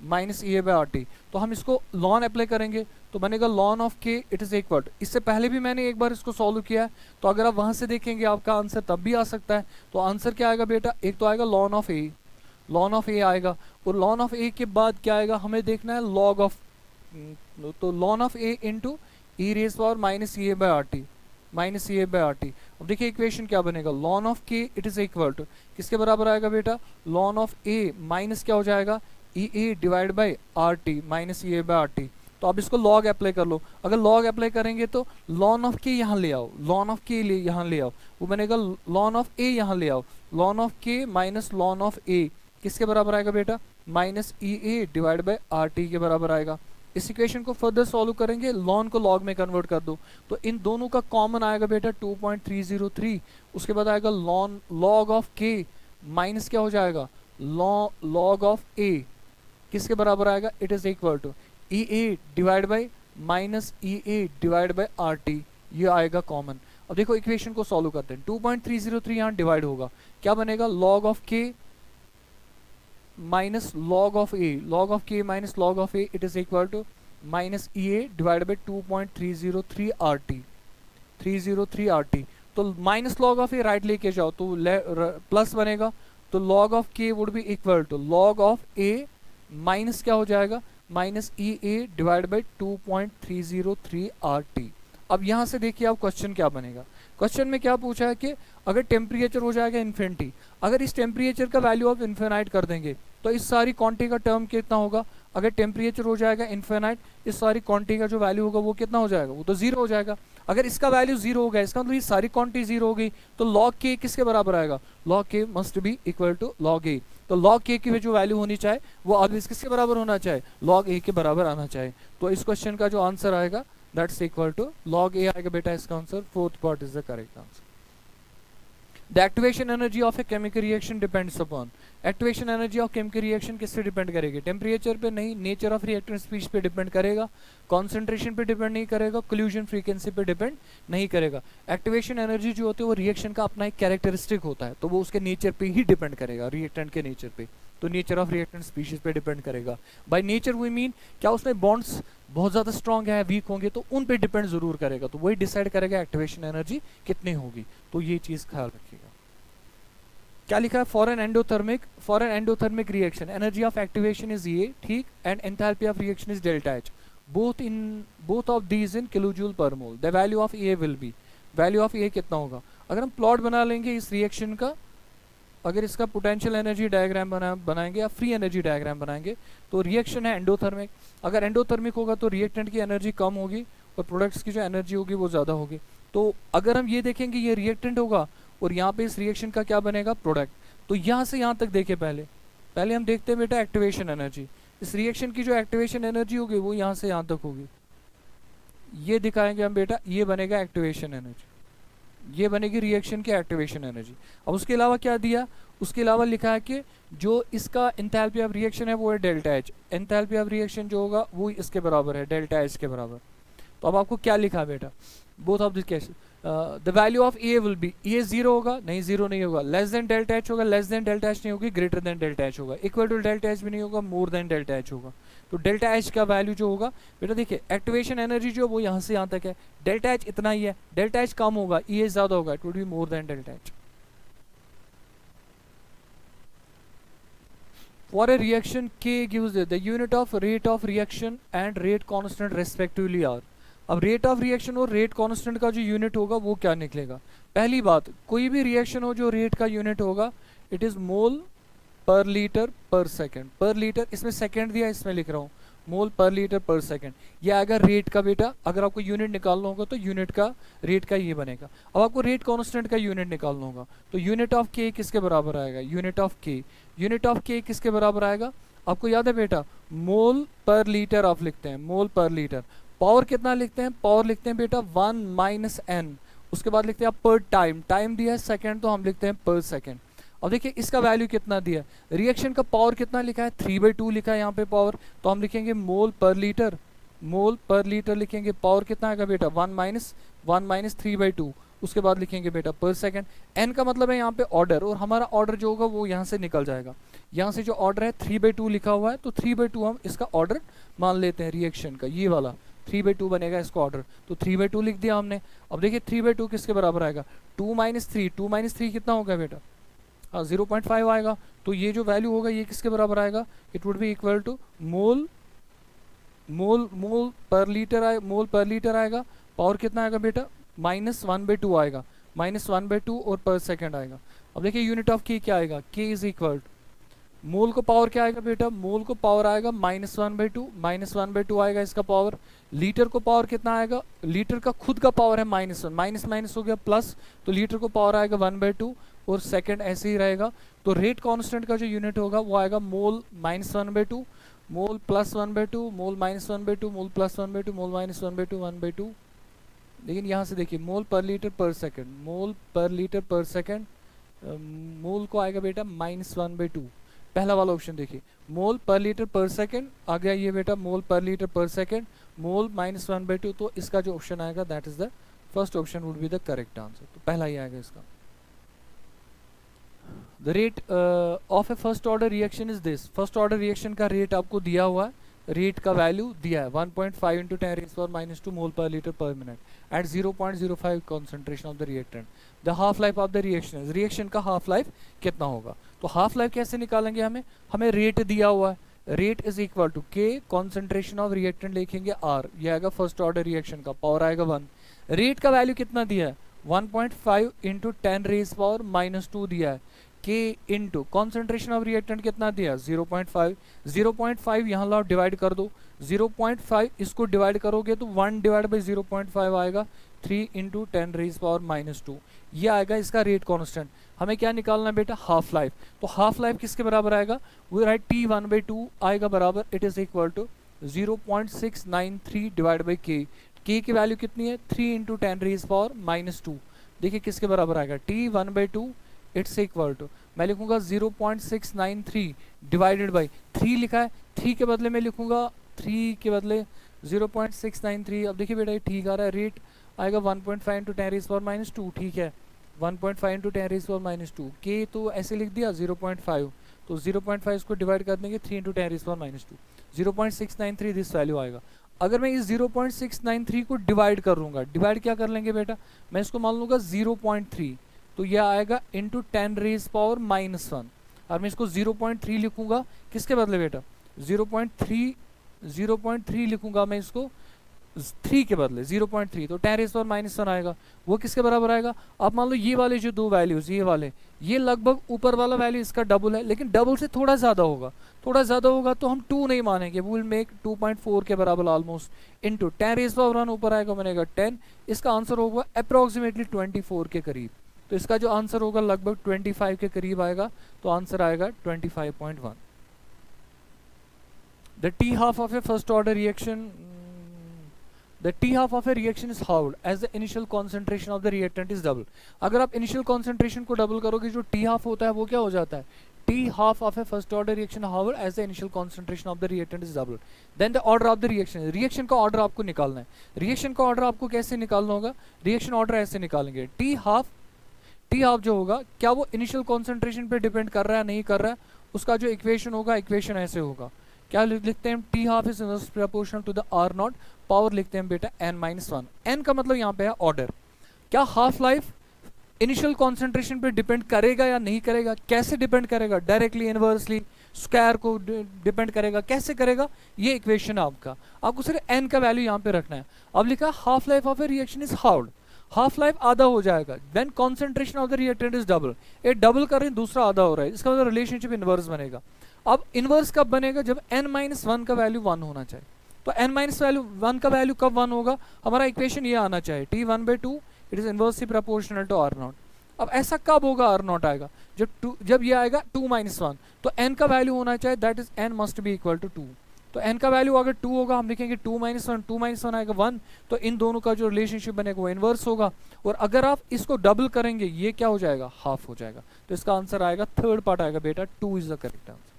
minus E A by R T, तो हम इसको लॉन अप्लाई करेंगे तो बनेगा ln of K it is equal to, इससे पहले भी मैंने एक बार इसको सॉल्व किया है, तो अगर आप वहां से देखेंगे आपका आंसर तब भी आ सकता है। तो आंसर क्या आएगा बेटा, एक तो आएगा ln of A, ln of A आएगा, और लॉन ऑफ ए के बाद क्या आएगा हमें देखना है लॉग ऑफ, तो ln of A into E raise power minus E A by R T, minus E A by R T. अब देखिए इक्वेशन क्या बनेगा, ln of K it is equal to किसके बराबर आएगा बेटा, लॉन ऑफ ए माइनस क्या हो जाएगा E A divide by R T minus E A by R T. तो आप इसको लॉग अप्लाई कर लो, अगर लॉग अप्लाई करेंगे तो लॉन ऑफ के यहाँ ले आओ, लॉन ऑफ के यहाँ ले आओ, वो बनेगा लॉन ऑफ ए यहाँ ले आओ, lawn of K minus lawn of A किसके बराबर आएगा बेटा, minus E A divide by R T के बराबर आएगा। इस इक्वेशन को फर्दर सॉल्व करेंगे, लॉन को लॉग में कन्वर्ट कर दो, तो इन दोनों का कॉमन आएगा बेटा 2.303, उसके बाद आएगा ln log of K minus क्या हो जाएगा लॉग ऑफ ए किसके बराबर आएगा, it is equal to E A divide by minus E A divide by R T, ये आएगा कॉमन। अब देखो इक्वेशन को सॉल्व करते हैं, 2.303 यहाँ डिवाइड होगा, क्या बनेगा log of K minus log of A, log of K minus log of A it is equal to minus E A divide by 2.303 R T, 303 R T. तो minus log of A right लेके जाओ तो plus बनेगा, तो log of K would be equal to log of A minus क्या हो जाएगा minus E A divide by 2.303 R T. अब यहां से देखिए आप क्वेश्चन क्या बनेगा, क्वेश्चन में क्या पूछा है कि अगर टेम्परेचर हो जाएगा इन्फिनिटी, अगर इस टेम्परेचर का वैल्यू ऑफ इन्फिनाइट कर देंगे तो इस सारी क्वांटिटी का टर्म कितना होगा, अगर टेम्परेचर हो जाएगा इन्फिनाइट इस सारी क्वांटिटी का जो वैल्यू होगा वो कितना हो जाएगा, वो तो जीरो हो जाएगा। अगर इसका वैल्यू जीरो हो गया इसका मतलब ये सारी क्वांटिटी जीरो हो गई, तो लॉग के किसके बराबर आएगा, log K must be equal to log A, तो लॉग के की जो वैल्यू होनी चाहिए वो ऑलवेज किसके बराबर होना चाहिए, लॉग ए के बराबर आना चाहिए। तो इस क्वेश्चन का जो आंसर आएगा दैट्स इक्वल टू लॉग ए आएगा बेटा इसका answer, fourth part is the correct answer. The activation energy of a chemical reaction depends upon, activation energy of chemical reaction किस पे डिपेंड करेगी, टेम्परेचर पे नहीं, नेचर ऑफ रिएक्टेंट स्पीशीज पे depend करेगा, कॉन्सेंट्रेशन पे डिपेंड नहीं करेगा, कोल्यूजन फ्रीक्वेंसी पे डिपेंड नहीं करेगा। एक्टिवेशन एनर्जी जो होती है वो रिएक्शन का अपना एक कैरेक्टरिस्टिक होता है, तो वो उसके नेचर पे ही डिपेंड करेगा, रिएक्टेंट के नेचर पे, तो नेचर ऑफ रिएक्टेंट स्पीशीज पे डिपेंड करेगा। बाय नेचर वी मीन क्या उसमें बॉन्ड्स बहुत ज्यादा स्ट्रॉन्ग है वीक होंगे तो उन पे डिपेंड जरूर करेगा, तो वही डिसाइड करेगा एक्टिवेशन एनर्जी कितनी होगी, तो ये चीज ख्याल रखिएगा। क्या लिखा है, for an endothermic reaction energy of activation is ये, ठीक, and enthalpy of reaction is delta H, both of these in kilojoule per mole, the value of A will be, value of A कितना होगा। अगर हम plot बना लेंगे इस reaction का, अगर इसका पोटेंशियल एनर्जी डायग्राम बनाएंगे या फ्री एनर्जी डायग्राम बनाएंगे, तो रिएक्शन है एंडोथर्मिक। अगर एंडोथर्मिक होगा तो रिएक्टेंट की एनर्जी कम होगी और प्रोडक्ट्स की जो एनर्जी होगी वो ज़्यादा होगी। तो अगर हम ये देखेंगे ये रिएक्टेंट होगा और यहाँ पे इस रिएक्शन का क्या बनेगा, प्रोडक्ट। तो यहाँ से यहाँ तक देखें, पहले हम देखते हैं बेटा एक्टिवेशन एनर्जी। इस रिएक्शन की जो एक्टिवेशन एनर्जी होगी वो यहाँ से यहाँ तक होगी, ये दिखाएंगे हम बेटा, ये बनेगा एक्टिवेशन एनर्जी, ये बनेगी रिएक्शन की एक्टिवेशन एनर्जी। अब उसके अलावा क्या दिया, उसके अलावा लिखा है कि जो इसका एंथैल्पी ऑफ रिएक्शन है वो है delta H. Enthalpy of reaction जो होगा वो इसके बराबर है, डेल्टा एच के बराबर। तो अब आपको क्या लिखा है बेटा, both of this case the value of A will B, A zero होगा, नहीं जीरो नहीं होगा, लेस देन डेल्टा एच होगा, लेस देन डेल्टा एच नहीं होगी, ग्रेटर देन डेल्टा एच होगा, इक्वल टू डेल्टा एच भी नहीं होगा, मोर देन डेल्टा एच होगा। तो डेल्टा एच का वैल्यू जो होगा बेटा, देखिए एक्टिवेशन एनर्जी जो वो यहाँ से यहाँ तक है, डेल्टा एच इतना ही है, डेल्टा एच कम होगा, ई ज्यादा होगा, it would be more than delta H. For a reaction K gives the unit of rate of reaction and rate constant respectively are। अब रेट ऑफ रिएक्शन और रेट कांस्टेंट का जो unit होगा वो क्या निकलेगा। पहली बात, कोई भी रिएक्शन हो जो रेट का यूनिट होगा it is mole per litre पर सेकंड। पर लीटर, इसमें सेकंड दिया, इसमें लिख रहा हूँ मोल पर लीटर पर सेकंड। ये आएगा रेट का बेटा, अगर आपको यूनिट निकालना होगा तो यूनिट का रेट का ये बनेगा। अब आपको रेट कांस्टेंट का यूनिट निकालना होगा तो यूनिट ऑफ के किसके बराबर आएगा, यूनिट ऑफ के, यूनिट ऑफ के किसके बराबर आएगा, आपको याद है बेटा, मोल पर लीटर ऑफ लिखते हैं, मोल पर लीटर। पावर कितना लिखते हैं, पावर लिखते हैं बेटा 1 माइनस एन, उसके बाद लिखते हैं आप पर टाइम, टाइम दिया है सेकंड तो हम लिखते हैं पर सेकंड। अब देखिए इसका वैल्यू कितना दिया है, रिएक्शन का पावर कितना लिखा है 3/2 लिखा है यहाँ पे पावर, तो हम लिखेंगे मोल पर लीटर, मोल पर लीटर लिखेंगे, पावर कितना आएगा बेटा 1 माइनस 3/2, उसके बाद लिखेंगे बेटा पर सेकंड। एन का मतलब है यहाँ पे ऑर्डर, और हमारा ऑर्डर जो होगा वो यहाँ से निकल जाएगा, यहाँ से जो ऑर्डर है 3/2 लिखा हुआ है तो 3/2 हम इसका ऑर्डर मान लेते हैं रिएक्शन का, ये वाला 3/2 बनेगा इसका ऑर्डर, तो 3/2 लिख दिया हमने। अब देखिए 3/2 किसके बराबर आएगा, 2 माइनस 3 कितना होगा बेटा, हाँ 0.5 आएगा। तो ये जो वैल्यू होगा ये किसके बराबर आएगा, it would be equal to mole per litre आएगा। पावर कितना आएगा बेटा -1/2 आएगा, -1/2 और पर सेकंड आएगा। अब देखिए यूनिट ऑफ के क्या आएगा, के इज इक्वल टू मोल को पावर क्या आएगा बेटा, मोल को पावर आएगा -1/2 आएगा इसका पावर। लीटर को पावर कितना आएगा, लीटर का खुद का पावर है -1, माइनस हो गया प्लस, तो लीटर को पावर आएगा 1/2 और सेकंड ऐसे ही रहेगा। तो रेट कांस्टेंट का जो यूनिट होगा वो आएगा मोल -1/2, मोल +1/2, मोल -1/2, मोल +1/2, मोल -1/2, 1/2। लेकिन यहाँ से देखिए मोल पर लीटर पर सेकंड, मोल पर लीटर पर सेकंड, मोल को आएगा बेटा -1/2। पहला वाला ऑप्शन देखिए, मोल पर लीटर पर सेकंड आ गया ये बेटा, मोल पर लीटर पर सेकंड, मोल -1/2, तो इसका जो ऑप्शन आएगा that is the first option would be the correct answer, तो पहला ही आएगा इसका। The rate of a first order reaction is this, first order reaction का रेट आपको दिया हुआ है, रेट का वैल्यू दिया है 1.5 × 10⁻⁻² मोल per litre per minute at 0.05 concentration of the reactant. The half life of the reaction, reaction का half life कितना होगा। तो हाफ लाइफ कैसे निकालेंगे, हमें रेट दिया हुआ है, रेट इज इक्वल टू के कॉन्सेंट्रेशन ऑफ रिएक्टेंट लिखेंगे आर, ये आएगा फर्स्ट ऑर्डर रिएक्शन का, पावर आएगा 1। रेट का वैल्यू कितना दिया है 1.5 × 10⁻⁻² दिया है, के इंटू कॉन्सेंट्रेशन ऑफ रिएक्टेंट कितना दिया 0.5, 0.5 यहाँ लाओ डिवाइड कर दो, 0.5 इसको डिवाइड करोगे तो 1/0.5 आएगा, 3 × 10⁻², ये आएगा इसका रेट कांस्टेंट। हमें क्या निकालना है बेटा, हाफ लाइफ। तो हाफ लाइफ किसके बराबर आएगा, वो राइट T1/2 आएगा बराबर, it is equal to 0.693 divide by K की वैल्यू कितनी है 3 × 10⁻²। देखिए किसके बराबर आएगा T1/2, इट्स इक्वल टू मैं लिखूंगा 0.693 डिवाइडेड बाई 3 लिखा है, 3 के बदले में लिखूंगा 3 के बदले 0.693। अब देखिए बेटा ये ठीक आ रहा है, रेट आएगा 1.5 × 10⁻², ठीक है 1.5 × 10⁻², के तो ऐसे लिख दिया 0.5, तो 0.5 इसको डिवाइड कर देंगे 3 × 10⁻², 0.693 दिस वैल्यू आएगा। अगर मैं इस 0.693 को डिवाइड कर लूँगा, डिवाइड क्या कर लेंगे बेटा, मैं इसको मान लूँगा 0.3, तो यह आएगा इंटू 10⁻⁻1, और मैं इसको 0.3 लिखूंगा किसके बदले बेटा 0.3 लिखूंगा मैं इसको 3 के बदले 0.3, तो 10⁻⁻1 आएगा। वो किसके बराबर आएगा? आप मान लो ये वाले जो दो वैल्यूज, ये वाले, ये लगभग ऊपर वाला वैल्यू इसका डबल है, लेकिन डबल से थोड़ा ज़्यादा होगा, थोड़ा ज़्यादा होगा तो हम 2 नहीं मानेंगे, वो विल मेक 2.4 के बराबर ऑलमोस्ट, इनटू 10⁻1 ऊपर आएगा बनेगा 10। इसका आंसर होगा अप्रोक्सीमेटली 24 के करीब। तो इसका जो आंसर होगा लगभग 25 के करीब आएगा, तो आंसर आएगा 25.1। The T half of a first order reaction, the T half of a reaction is halved as the initial concentration of the reactant is double। अगर आप initial concentration को डबल करोगे, जो T half होता है वो क्या हो जाता है? T half of a first order reaction halved as the initial concentration of the reactant is double। Then the order of the reaction, reaction का order आपको निकालना है। reaction का order आपको कैसे निकालना होगा? reaction order ऐसे निकालेंगे, T half जो होगा, क्या वो initial concentration पे डिपेंड कर रहा है, नहीं कर रहा है? उसका जो इक्वेशन होगा, इक्वेशन ऐसे होगा, क्या लिखते हैं? T half is inverse proportional to the R naught, power लिखते हैं बेटा n-1। n का मतलब यहाँ पे है ऑर्डर। क्या हाफ लाइफ इनिशियल कॉन्सेंट्रेशन पे डिपेंड करेगा या नहीं करेगा? कैसे डिपेंड करेगा? डायरेक्टली, इनवर्सली, स्क्वायर को डिपेंड करेगा, कैसे करेगा? ये इक्वेशन है आपका, आपको सिर्फ n का वैल्यू यहाँ पे रखना है। अब लिखा half life of a reaction is हाउड, half life आधा हो जाएगा when concentration of the reactant is double. एक डबल कर रहे हैं, दूसरा आधा हो रहा है, इसका मतलब रिलेशनशिप इनवर्स बनेगा। अब इनवर्स कब बनेगा? जब n-1 का वैल्यू 1 होना चाहिए। तो n-1 का वैल्यू कब 1 होगा? हमारा इक्वेशन ये आना चाहिए, T1/2 it is inversely proportional to R0। अब ऐसा कब होगा? R0 आएगा जब ये आएगा 2-1, तो n का वैल्यू होना चाहिए, that is n must be equal to 2। तो n का वैल्यू अगर 2 होगा, हम लिखेंगे 2-1 आएगा 1, तो इन दोनों का जो रिलेशनशिप बनेगा वो इनवर्स होगा। और अगर आप इसको डबल करेंगे, ये क्या हो जाएगा? हाफ हो जाएगा। तो इसका आंसर आएगा, थर्ड पार्ट आएगा बेटा, 2 is the correct answer.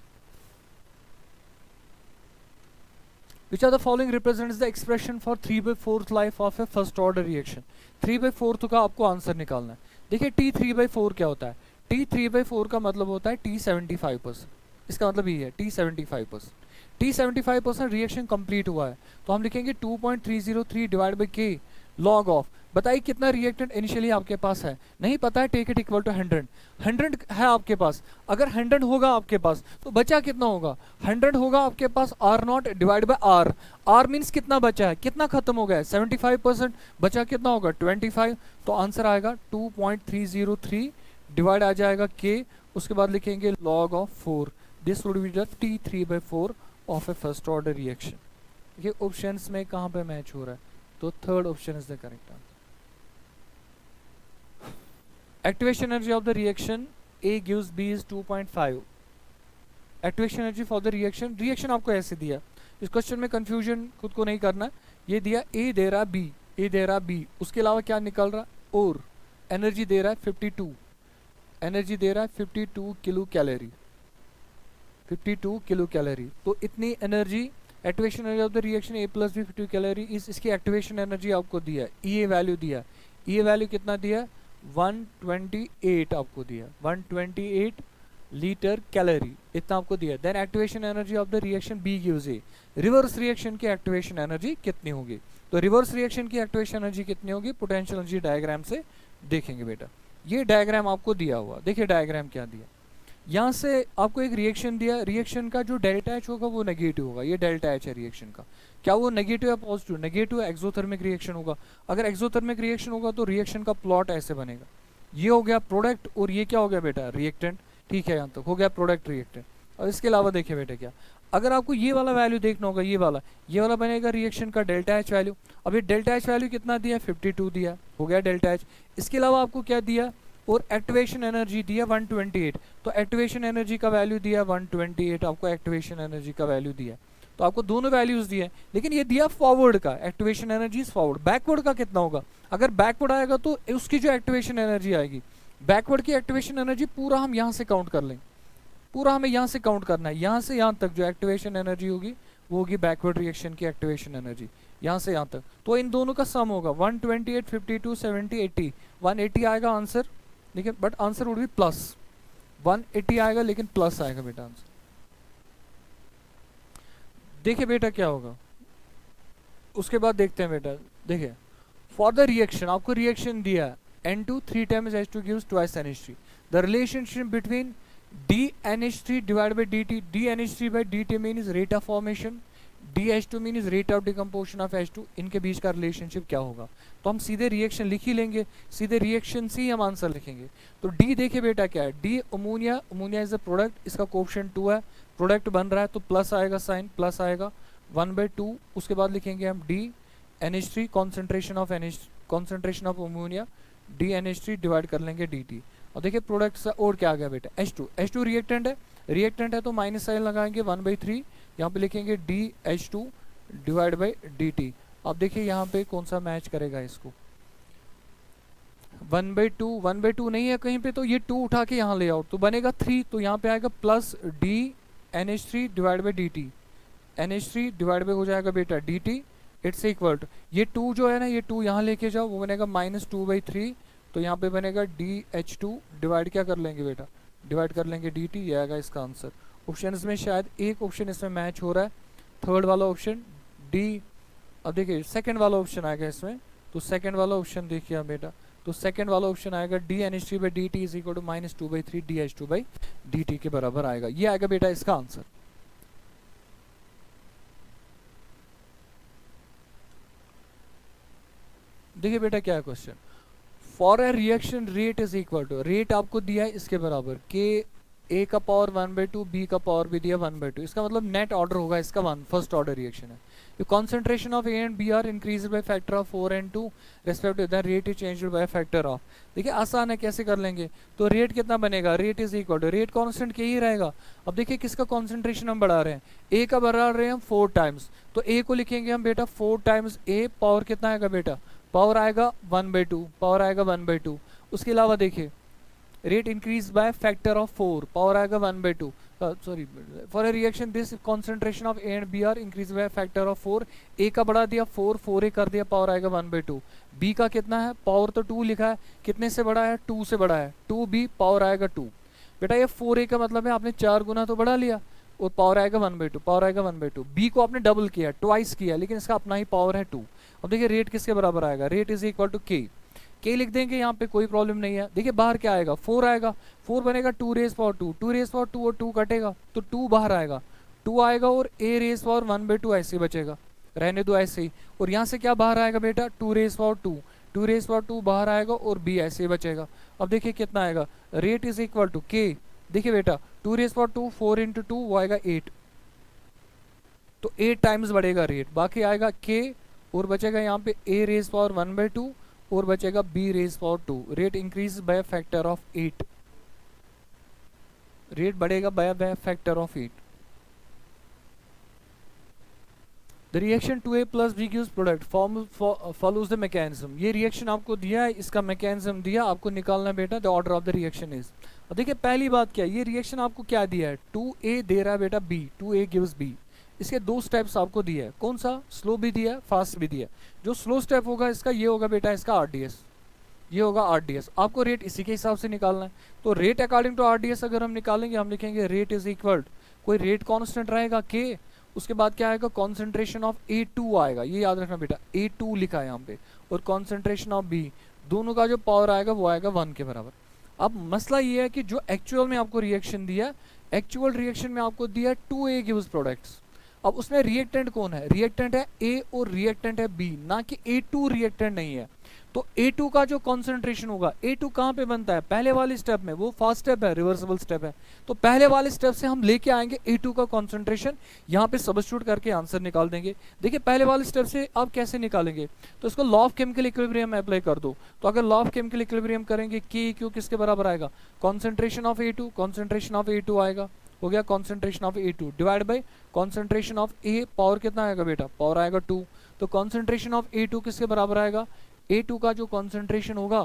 Which of the following represents the expression for 3/4 life of a first order reaction? 3/4 का आपको आंसर निकालना है। देखिए T 3/4 क्या होता है? T 3/4 का मतलब होता है T 75%, इसका मतलब ये है T 75%। T 75% रिएक्शन कंप्लीट हुआ है, तो हम लिखेंगे 2.303 divide by K log of, बताइए कितना रिएक्टेंट इनिशियली आपके पास है? नहीं पता है, टेक इट इक्वल टू 100। 100 है आपके पास, अगर 100 होगा आपके पास तो बचा कितना होगा? 100 होगा आपके पास R0 divide by R। R means कितना बचा है, कितना खत्म हो गया है? 75%, बचा कितना होगा? 25। तो आंसर आएगा 2.303 डिवाइड आ जाएगा K, उसके बाद लिखेंगे log of 4। This would be the T 3/4 of a first order reaction. ये ऑप्शंस में कहाँ पे मैच हो रहा है? तो third option is the correct answer. Activation energy of the reaction A gives B is 2.5। Activation energy for the reaction आपको ऐसे दिया, इस क्वेश्चन में कंफ्यूजन खुद को नहीं करना। ये दिया A दे रहा B, A दे रहा B, उसके अलावा क्या निकल रहा? और एनर्जी दे रहा है 52, एनर्जी दे रहा है 52 किलो कैलोरी, 52 किलो कैलोरी। तो इतनी energy, activation energy of the reaction A + B 50 calorie, इसकी एक्टिवेशन एनर्जी आपको दिया है, E वैल्यू दिया, E वैल्यू कितना दिया? 128 आपको दिया, 128 लीटर कैलोरी, इतना आपको दिया। Then activation energy of the reaction B gives A, reverse reaction की एक्टिवेशन एनर्जी कितनी होगी? तो रिवर्स रिएक्शन की एक्टिवेशन एनर्जी कितनी होगी? पोटेंशियल एनर्जी डायग्राम से देखेंगे बेटा। ये डायग्राम आपको दिया हुआ, देखिए डायग्राम क्या दिया। यहाँ से आपको एक रिएक्शन दिया, रिएक्शन का जो डेल्टा एच होगा वो नेगेटिव होगा, ये डेल्टा एच है रिएक्शन का। क्या वो नेगेटिव या पॉजिटिव? नेगेटिव एक्सोथर्मिक रिएक्शन होगा। अगर एक्सोथर्मिक रिएक्शन होगा तो रिएक्शन का प्लॉट ऐसे बनेगा, ये हो गया प्रोडक्ट और ये क्या हो गया बेटा? रिएक्टेंट। ठीक है, यहाँ तक हो गया प्रोडक्ट रिएक्टेंट। और इसके अलावा देखिए बेटा क्या, अगर आपको ये वाला वैल्यू देखना होगा, ये वाला बनेगा रिएक्शन का डेल्टा एच वैल्यू। अब ये डेल्टा एच वैल्यू कितना दिया? 52 दिया, हो गया डेल्टा एच। इसके अलावा आपको क्या दिया? और एक्टिवेशन एनर्जी दिया 128, तो एक्टिवेशन एनर्जी का वैल्यू दिया 128, आपको एक्टिवेशन एनर्जी का वैल्यू दिया। तो आपको दोनों वैल्यूज दिए, लेकिन ये दिया फॉरवर्ड का, activation energy is forward. Backward का कितना होगा? अगर बैकवर्ड आएगा तो उसकी जो एक्टिवेशन एनर्जी आएगी, बैकवर्ड की एक्टिवेशन एनर्जी पूरा हम यहाँ से काउंट कर लें, पूरा हमें यहाँ से काउंट करना है, यहाँ से यहाँ तक जो एक्टिवेशन एनर्जी होगी वो होगी बैकवर्ड रिएक्शन की एक्टिवेशन एनर्जी, यहाँ से यहाँ तक। तो इन दोनों का सम होगा 128, 52, 70, 80, 180 आएगा आंसर। देखिए but answer would B plus 180 आएगा, लेकिन प्लस आएगा बेटा आंसर। देखिए बेटा क्या होगा, उसके बाद देखते हैं बेटा। देखिए फॉर द रिएक्शन आपको रिएक्शन दिया है N2 3 times H2 gives twice NH3। The relationship between DNH3 divided by DT, DNH3 by DT means rate of formation, DH2 mean rate of decomposition of H2, इनके बीच का relationship क्या होगा? तो हम सीधे रिएक्शन लिख ही लेंगे, सीधे रिएक्शन से ही हम आंसर लिखेंगे। तो डी देखिए बेटा क्या है, D ammonia, ammonia is a product, इसका कोएफिशिएंट 2 है, प्रोडक्ट बन रहा है तो प्लस आएगा, साइन प्लस आएगा 1/2। उसके बाद लिखेंगे हम D NH3 concentration of ammonia, D NH3 divide कर लेंगे dt। और देखिए प्रोडक्ट और क्या आ गया बेटा, H2 रिएक्टेंट है तो माइनस साइन लगाएंगे 1/3, यहाँ पे लिखेंगे DH2 डिवाइड बाई dt। अब देखिए यहाँ पे कौन सा मैच करेगा इसको, 1/2 नहीं है कहीं पे, तो ये 2 उठा के यहाँ ले आओ तो बनेगा 3, तो यहाँ पे आएगा plus D NH3 divide by dt, NH3 divide by हो जाएगा बेटा dt, इट्स इक्वल टू ये 2 जो है ना, ये 2 यहाँ लेके जाओ, वो बनेगा -2/3, तो यहाँ पे बनेगा DH2 डिवाइड क्या कर लेंगे बेटा, डिवाइड कर लेंगे dt, ये आएगा इसका आंसर। ऑप्शन में शायद एक ऑप्शन इसमें मैच हो रहा है, थर्ड वाला ऑप्शन डी। अब देखिए सेकंड वाला ऑप्शन आएगा इसमें, तो सेकंड वाला ऑप्शन देखिए आप बेटा, तो सेकंड वाला ऑप्शन आएगा D NH3 by dt is equal to -2/3 DH2 by dt के बराबर आएगा, ये आएगा बेटा इसका आंसर। देखिए बेटा क्या है question, for a reaction rate is equal to, rate आपको दिया है इसके बराबर के ए का पावर 1/2, बी का पावर भी दिया 1/2, इसका मतलब नेट ऑर्डर होगा इसका 1, फर्स्ट ऑर्डर रिएक्शन है। The concentration of A and B are increased by factor of 4 and 2 respectively, the rate is changed by factor of। देखिए आसान है, कैसे कर लेंगे, तो रेट कितना बनेगा, rate is equal to, rate constant के ही रहेगा। अब देखिए किसका कॉन्सेंट्रेशन हम बढ़ा रहे हैं, ए का बढ़ा रहे हैं हम 4 टाइम्स, तो ए को लिखेंगे हम बेटा 4 टाइम्स ए, पावर कितना आएगा बेटा, पावर आएगा 1/2, पावर आएगा 1/2। उसके अलावा देखिए rate increase by factor of 4, power आएगा 1/2, sorry for a reaction this concentration of A and B are increase by factor of 4, A का बढ़ा दिया 4 ए कर दिया, पावर आएगा 1/2। बी का कितना है, पावर तो 2 लिखा है, कितने से बड़ा है, 2 से बड़ा है, 2b पावर आएगा 2। बेटा ये 4a का मतलब है आपने 4 गुना तो बढ़ा लिया और पावर आएगा 1/2, पावर आएगा 1/2। बी को आपने डबल किया, ट्वाइस किया, लेकिन इसका अपना ही पावर है 2। अब देखिए रेट किसके बराबर आएगा, रेट इज इक्वल टू के लिख देंगे, यहाँ पे कोई प्रॉब्लम नहीं है। देखिए बाहर क्या आएगा, 4 आएगा, 4 बनेगा 2 रेज पावर 2, 2 रेज पावर 2 और 2 कटेगा तो 2 बाहर आएगा, 2 आएगा और a रेज पावर 1/2 ऐसे बचेगा, रहने दो ऐसे ही। और यहाँ से क्या बाहर आएगा बेटा, 2 रेज पावर 2, 2 रेज पावर 2 बाहर आएगा और b ऐसे ही बचेगा। अब देखिए कितना आएगा, रेट इज इक्वल टू के, देखिए बेटा 2 रेज पावर 2 4 इंटू 2 वो आएगा 8, तो 8 टाइम्स बढ़ेगा रेट, बाकी आएगा के और बचेगा यहाँ पे a रेज पावर 1/2 और बचेगा b raise power 2। Rate increase by factor of 8, rate बढ़ेगा by factor of 8। The reaction 2a plus b gives product follows the mechanism, ये रिएक्शन आपको दिया है, इसका मैकेनिज्म दिया, आपको निकालना है बेटा the order of the reaction is. और देखिए पहली बात क्या है, ये रिएक्शन आपको क्या दिया है, 2a दे रहा है बेटा b, 2a गिव्स b, इसके 2 स्टेप्स आपको दिया है, कौन सा, स्लो भी दिया है फास्ट भी दिया है। जो स्लो स्टेप होगा इसका ये होगा बेटा इसका RDS, ये होगा RDS, आपको रेट इसी के हिसाब से निकालना है। तो रेट अकॉर्डिंग टू RDS अगर हम निकालेंगे, हम लिखेंगे रेट इज इक्वल, कोई रेट कांस्टेंट रहेगा के, उसके बाद क्या आएगा, कॉन्सेंट्रेशन ऑफ A2 आएगा, ये याद रखना बेटा A2 लिखा है यहाँ पे, और कॉन्सेंट्रेशन ऑफ B, दोनों का जो पावर आएगा वो आएगा 1 के बराबर। अब मसला ये है कि जो एक्चुअल में आपको रिएक्शन दिया, एक्चुअल रिएक्शन में आपको दिया 2a गिव्स प्रोडक्ट्स, अब उसमें रिएक्टेंट कौन है, रिएक्टेंट है A और रिएक्टेंट है B, ना कि A2 रिएक्टेंट नहीं है। तो A2 का जो कॉन्सेंट्रेशन होगा, A2 कहाँ पे बनता है, पहले वाले स्टेप में, वो फास्ट स्टेप है, रिवर्सिबल स्टेप है, तो पहले वाले स्टेप से हम लेके आएंगे A2 का कॉन्सेंट्रेशन, यहाँ पे सब्स्टिट्यूट करके आंसर निकाल देंगे। देखिए पहले वाले स्टेप से आप कैसे निकालेंगे, तो इसको law of chemical equilibrium apply कर दो, तो अगर लॉ ऑफ केमिकल इक्विलिब्रियम करेंगे K किसके बराबर आएगा, concentration of A2, concentration of A2 आएगा, हो गया concentration of A2 divide by concentration of A, power कितना आएगा बेटा, पावर आएगा 2, तो कॉन्सेंट्रेशन ऑफ A2 किसके बराबर आएगा, A2 का जो कॉन्सेंट्रेशन होगा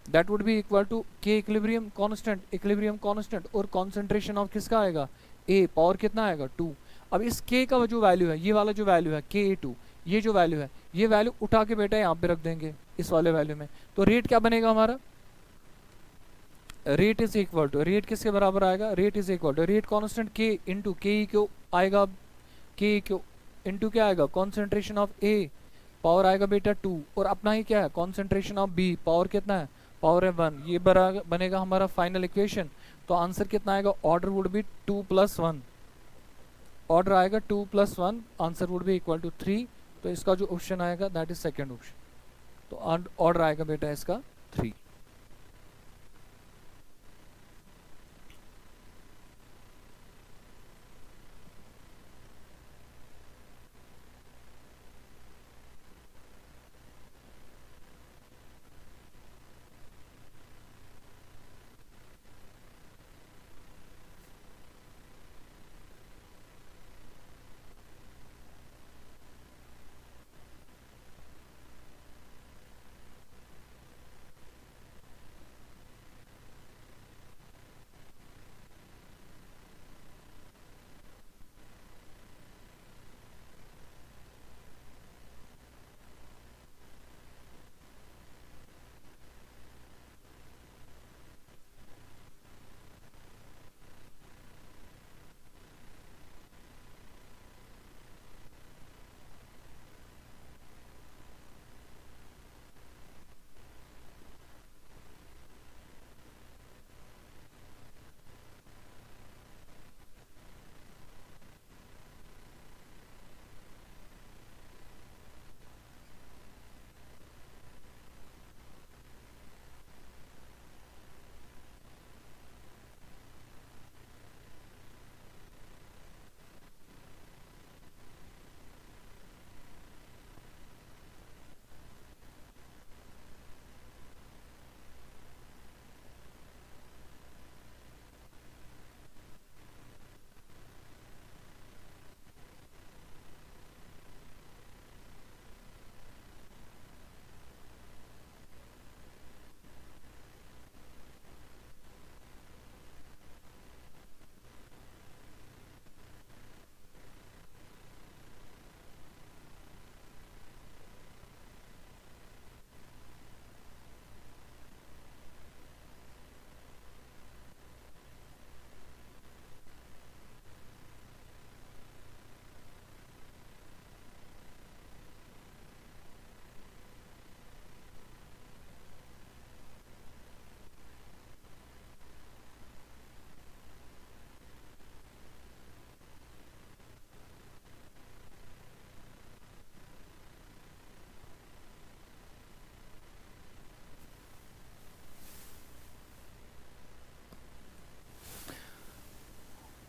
that would be equal to K equilibrium constant, और कॉन्सेंट्रेशन ऑफ किसका आएगा A, पावर कितना आएगा 2। अब इस K का जो वैल्यू है, ये वाला जो वैल्यू है Ka2, ये जो वैल्यू है, ये वैल्यू उठा के बेटा यहाँ पे रख देंगे इस वाले वैल्यू में, तो रेट क्या बनेगा हमारा, rate is equal to, rate किसके बराबर आएगा, rate is equal to rate constant K into के क्यों आएगा, के क्यों इंटू क्या आएगा, कॉन्सेंट्रेशन ऑफ A, पावर आएगा बेटा 2, और अपना ही क्या है कॉन्सेंट्रेशन ऑफ B, पावर कितना है, पावर है 1, ये बनेगा हमारा फाइनल इक्वेशन। तो आंसर कितना आएगा, ऑर्डर वुड बी 2 + 1, ऑर्डर आएगा 2 + 1, answer would be equal to 3, तो इसका जो ऑप्शन आएगा दैट इज सेकेंड ऑप्शन, तो ऑर्डर आएगा बेटा इसका 3।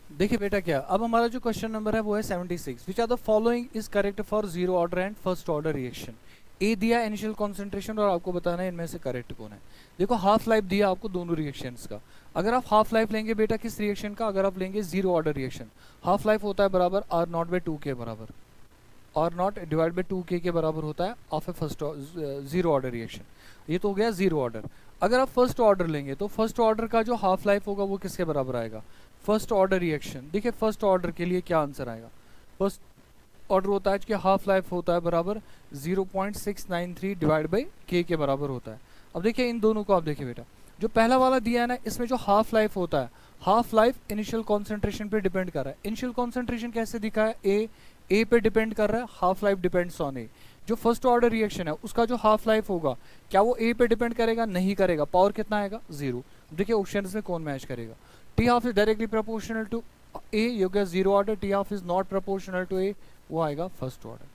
देखिए बेटा क्या, अब हमारा जो क्वेश्चन नंबर है वो है 76, which are the following is correct for zero order and first order reaction. A दिया इनिशियल कॉन्सेंट्रेशन और आपको बताना है इनमें से करेक्ट कौन है। देखो हाफ लाइफ दिया आपको दोनों रिएक्शंस का, अगर आप हाफ लाइफ लेंगे बेटा किस रिएक्शन का, अगर आप लेंगे zero order reaction, half life होता है बराबर R0/2 के बराबर, R0/2 के बराबर होता है of a first zero order reaction. ये तो हो गया जीरो ऑर्डर। अगर आप फर्स्ट ऑर्डर लेंगे तो फर्स्ट ऑर्डर का जो हाफ लाइफ होगा वो किसके बराबर आएगा, फर्स्ट ऑर्डर रिएक्शन। देखिए फर्स्ट ऑर्डर के लिए क्या आंसर आएगा, फर्स्ट ऑर्डर होता है कि हाफ लाइफ होता है बराबर 0.693 डिवाइड बाई के बराबर होता है। अब देखिए इन दोनों को आप देखिए बेटा, जो पहला वाला दिया है ना इसमें जो हाफ लाइफ होता है, हाफ लाइफ इनिशियल कॉन्सेंट्रेशन पे डिपेंड कर रहा है। इनिशियल कॉन्सेंट्रेशन कैसे दिखा है, ए पे डिपेंड कर रहा है, हाफ लाइफ डिपेंड्स ऑन ए। जो फर्स्ट ऑर्डर रिएक्शन है उसका जो हाफ लाइफ होगा क्या वो ए पे डिपेंड करेगा, नहीं करेगा, पावर कितना आएगा 0। देखिए ऑप्शन में कौन मैच करेगा, T half is directly proportional to A, you get zero order, T half is not proportional to A, वो आएगा first order.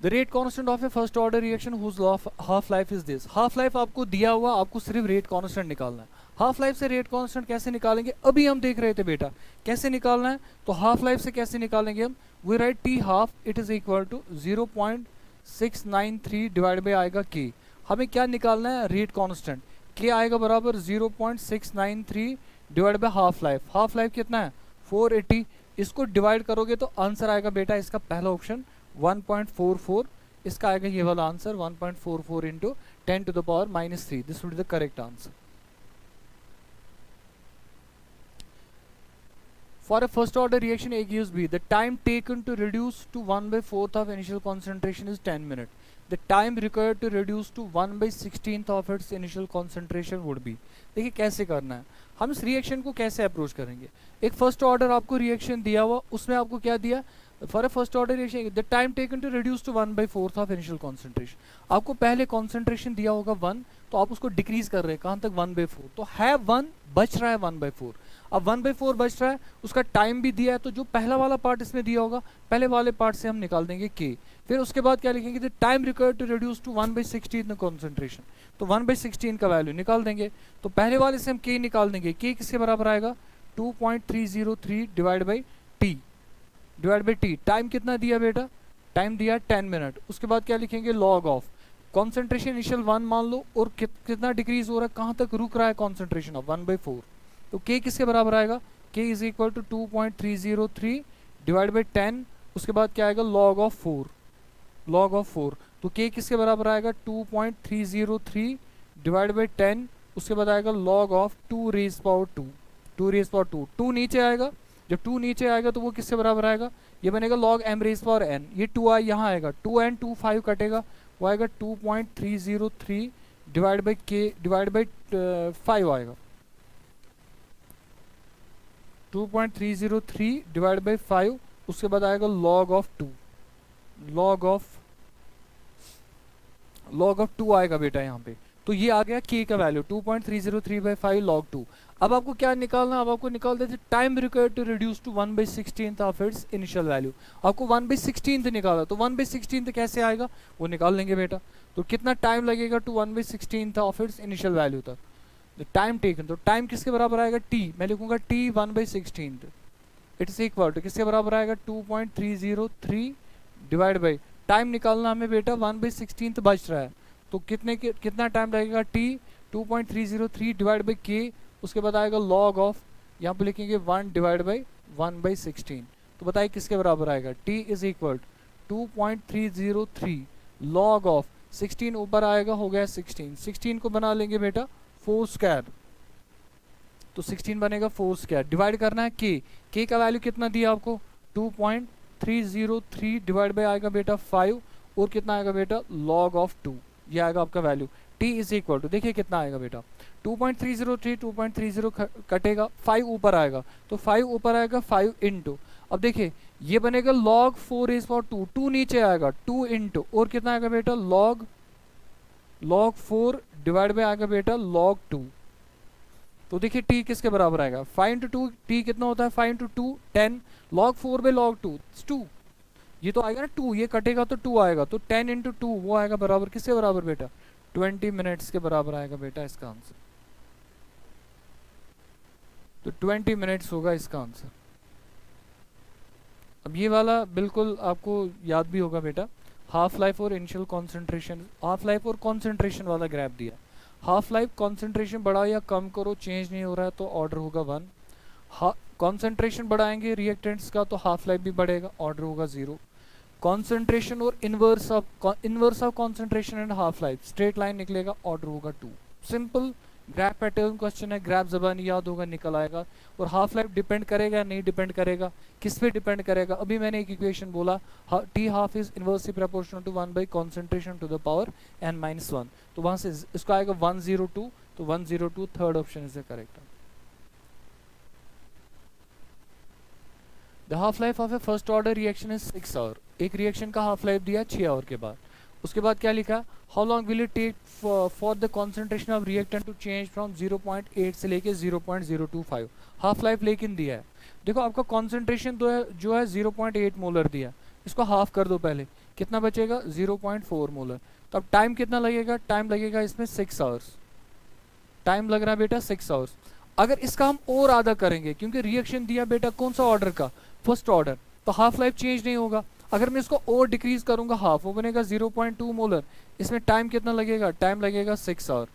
The rate constant of a first order reaction whose half life is this. Half life आपको दिया हुआ, आपको सिर्फ rate constant निकालना है। Half life से रेट कांस्टेंट कैसे निकालेंगे, अभी हम देख रहे थे बेटा कैसे निकालना है। तो हाफ लाइफ से कैसे निकालेंगे हम, we write T half it is equal to 0.693 divide by आएगा के। हमें क्या निकालना है, रेट कांस्टेंट, के आएगा बराबर 0.693 divide by half life. Half life कितना है 480, इसको डिवाइड करोगे तो आंसर आएगा बेटा इसका पहला ऑप्शन 1.44, इसका आएगा ये वाला answer 1.44 into 10⁻³ this would be the correct answer. For a first order reaction A gives B, the time taken to reduce to 1/4 of initial concentration is 10 minutes. The time required to reduce to 1/16 of its initial concentration would be। देखिए कैसे करना है, हम इस reaction को कैसे approach करेंगे। एक फर्स्ट ऑर्डर आपको रिएक्शन दिया हुआ, उसमें आपको क्या दिया, for a first order reaction the time taken to reduce to 1/4 of initial concentration. आपको पहले कॉन्सेंट्रेशन दिया होगा 1, तो आप उसको डिक्रीज कर रहे हैं कहाँ तक 1/4, तो है 1 बच रहा है 1/4। अब 1/4 बच रहा है, उसका टाइम भी दिया है, तो जो पहला वाला पार्ट इसमें दिया होगा पहले वाले पार्ट से हम निकाल देंगे k। फिर उसके बाद क्या लिखेंगे, the time required to reduce to 1/16 concentration, तो 1/16 का वैल्यू निकाल देंगे। तो पहले वाले से हम k निकाल देंगे, k किसके बराबर आएगा 2.303 डिवाइड बाई टी। टाइम कितना दिया बेटा, टाइम दिया 10 मिनट। उसके बाद क्या लिखेंगे, लॉग ऑफ कॉन्सेंट्रेशन इनिशियल 1 मान लो, और कितना डिक्रीज हो रहा है, कहाँ तक रुक रहा है कॉन्सेंट्रेशन ऑफ 1/4। तो k किसके बराबर आएगा, k is equal to 2.303 divide by 10। उसके बाद क्या आएगा, लॉग ऑफ 4। तो k किसके बराबर आएगा 2.303 डिवाइड बाई 10। उसके बाद आएगा लॉग ऑफ 2 रेज पावर 2। 2 नीचे आएगा, जब 2 नीचे आएगा तो वो किससे बराबर आएगा, ये बनेगा log m raise power n। ये 2 यहाँ आएगा, 2n 2 5 कटेगा, वो आएगा 2.303 डिवाइड बाई 5 आएगा, 2.303 डिवाइड बाई 5। उसके बाद आएगा log ऑफ 2 आएगा बेटा यहाँ पे। तो ये आ गया k का वैल्यू 2.303 बाई 5 log 2। अब आपको क्या निकालना, अब आपको निकाल देते time required to reduce to 1/16 of its initial value. आपको 1/16 निकाला, तो 1/16 कैसे आएगा वो निकाल लेंगे बेटा। तो कितना टाइम लगेगा to 1/16 of its initial value तक, टाइम टेकन। तो टाइम किसके बराबर आएगा t, मैं लिखूंगा t 1/16, इट्स इक्वल टू किसके बराबर आएगा 2.303 डिवाइड बाई टाइम निकालना हमें बेटा 1/16 बच रहा है, तो कितना टाइम लगेगा t 2.303 डिवाइड बाई k। उसके बाद आएगा लॉग ऑफ, यहाँ पे लिखेंगे 1 डिवाइड बाई 1/16। तो बताइए किसके बराबर आएगा, t is equal 2.303 log of 16 ऊपर आएगा, हो गया 16 को बना लेंगे बेटा 4 स्क्वायर, तो 16 बनेगा 4 स्क्वायर। डिवाइड करना है k का वैल्यू कितना दिया आपको 2.303 डिवाइड बाई आएगा बेटा 5, और कितना आएगा बेटा log ऑफ 2, ये आएगा आपका value. t is equal to देखिए कितना आएगा बेटा 2.303 कटेगा, 5 ऊपर आएगा, तो 5 ऊपर आएगा 5 इंटू, अब देखिए ये बनेगा log 4 रेज पावर 2 नीचे आएगा 2 इंटू, और कितना आएगा बेटा log 4 डिवाइड बाई आएगा बेटा log 2। तो देखिए t किसके बराबर आएगा 5 इंटू 2, t कितना होता है 5 इंटू 2 10, log 4 बाई log 2, ये तो आएगा ना 2, ये कटेगा तो 2 आएगा, तो 10 इंटू 2 वो आएगा बराबर किसके बराबर बेटा 20 मिनट्स के बराबर आएगा बेटा इसका आंसर। तो 20 मिनट्स होगा इसका आंसर। अब ये वाला बिल्कुल आपको याद भी होगा बेटा, हाफ लाइफ और इनिशियल कॉन्सेंट्रेशन, हाफ लाइफ और कॉन्सेंट्रेशन वाला ग्राफ दिया। हाफ लाइफ कॉन्सेंट्रेशन बढ़ाओ या कम करो चेंज नहीं हो रहा है, तो ऑर्डर होगा 1। कॉन्सेंट्रेशन बढ़ाएंगे रिएक्टेंट्स का, तो हाफ लाइफ भी बढ़ेगा, ऑर्डर होगा 0। कॉन्सेंट्रेशन और inverse of concentration and half life straight line निकलेगा, ऑर्डर होगा 2। सिंपल ग्राफ पैटर्न क्वेश्चन है, ग्राफ ज़बानी याद होगा निकल आएगा। और हाफ लाइफ डिपेंड करेगा नहीं डिपेंड करेगा, किस पे डिपेंड करेगा, अभी मैंने एक इक्वेशन बोला t half is inversely proportional to 1 by concentration to the power n-1, तो वहां से इसका आएगा 102, तो 102 third option is the correct. The half life of a first order reaction is 6 hour, एक रिएक्शन का हाफ लाइफ दिया 6 आवर के बाद। उसके बाद क्या लिखा, how long will it take for the concentration of reactant to change from 0.8 से लेके 0.025, हाफ लाइफ लेकिन दिया है। देखो आपका कॉन्सेंट्रेशन जो है 0.8 मोलर दिया, इसको हाफ कर दो पहले, कितना बचेगा 0.4 मोलर। तो अब टाइम कितना लगेगा, टाइम लगेगा इसमें 6 आवर्स, टाइम लग रहा है बेटा 6 आवर्स। अगर इसका हम और आधा करेंगे, क्योंकि रिएक्शन दिया बेटा कौन सा ऑर्डर का, फर्स्ट ऑर्डर, तो हाफ लाइफ चेंज नहीं होगा। अगर मैं इसको और डिक्रीज करूंगा हाफ, वो बनेगा 0.2 मोलर, इसमें टाइम कितना लगेगा, टाइम लगेगा 6 आवर।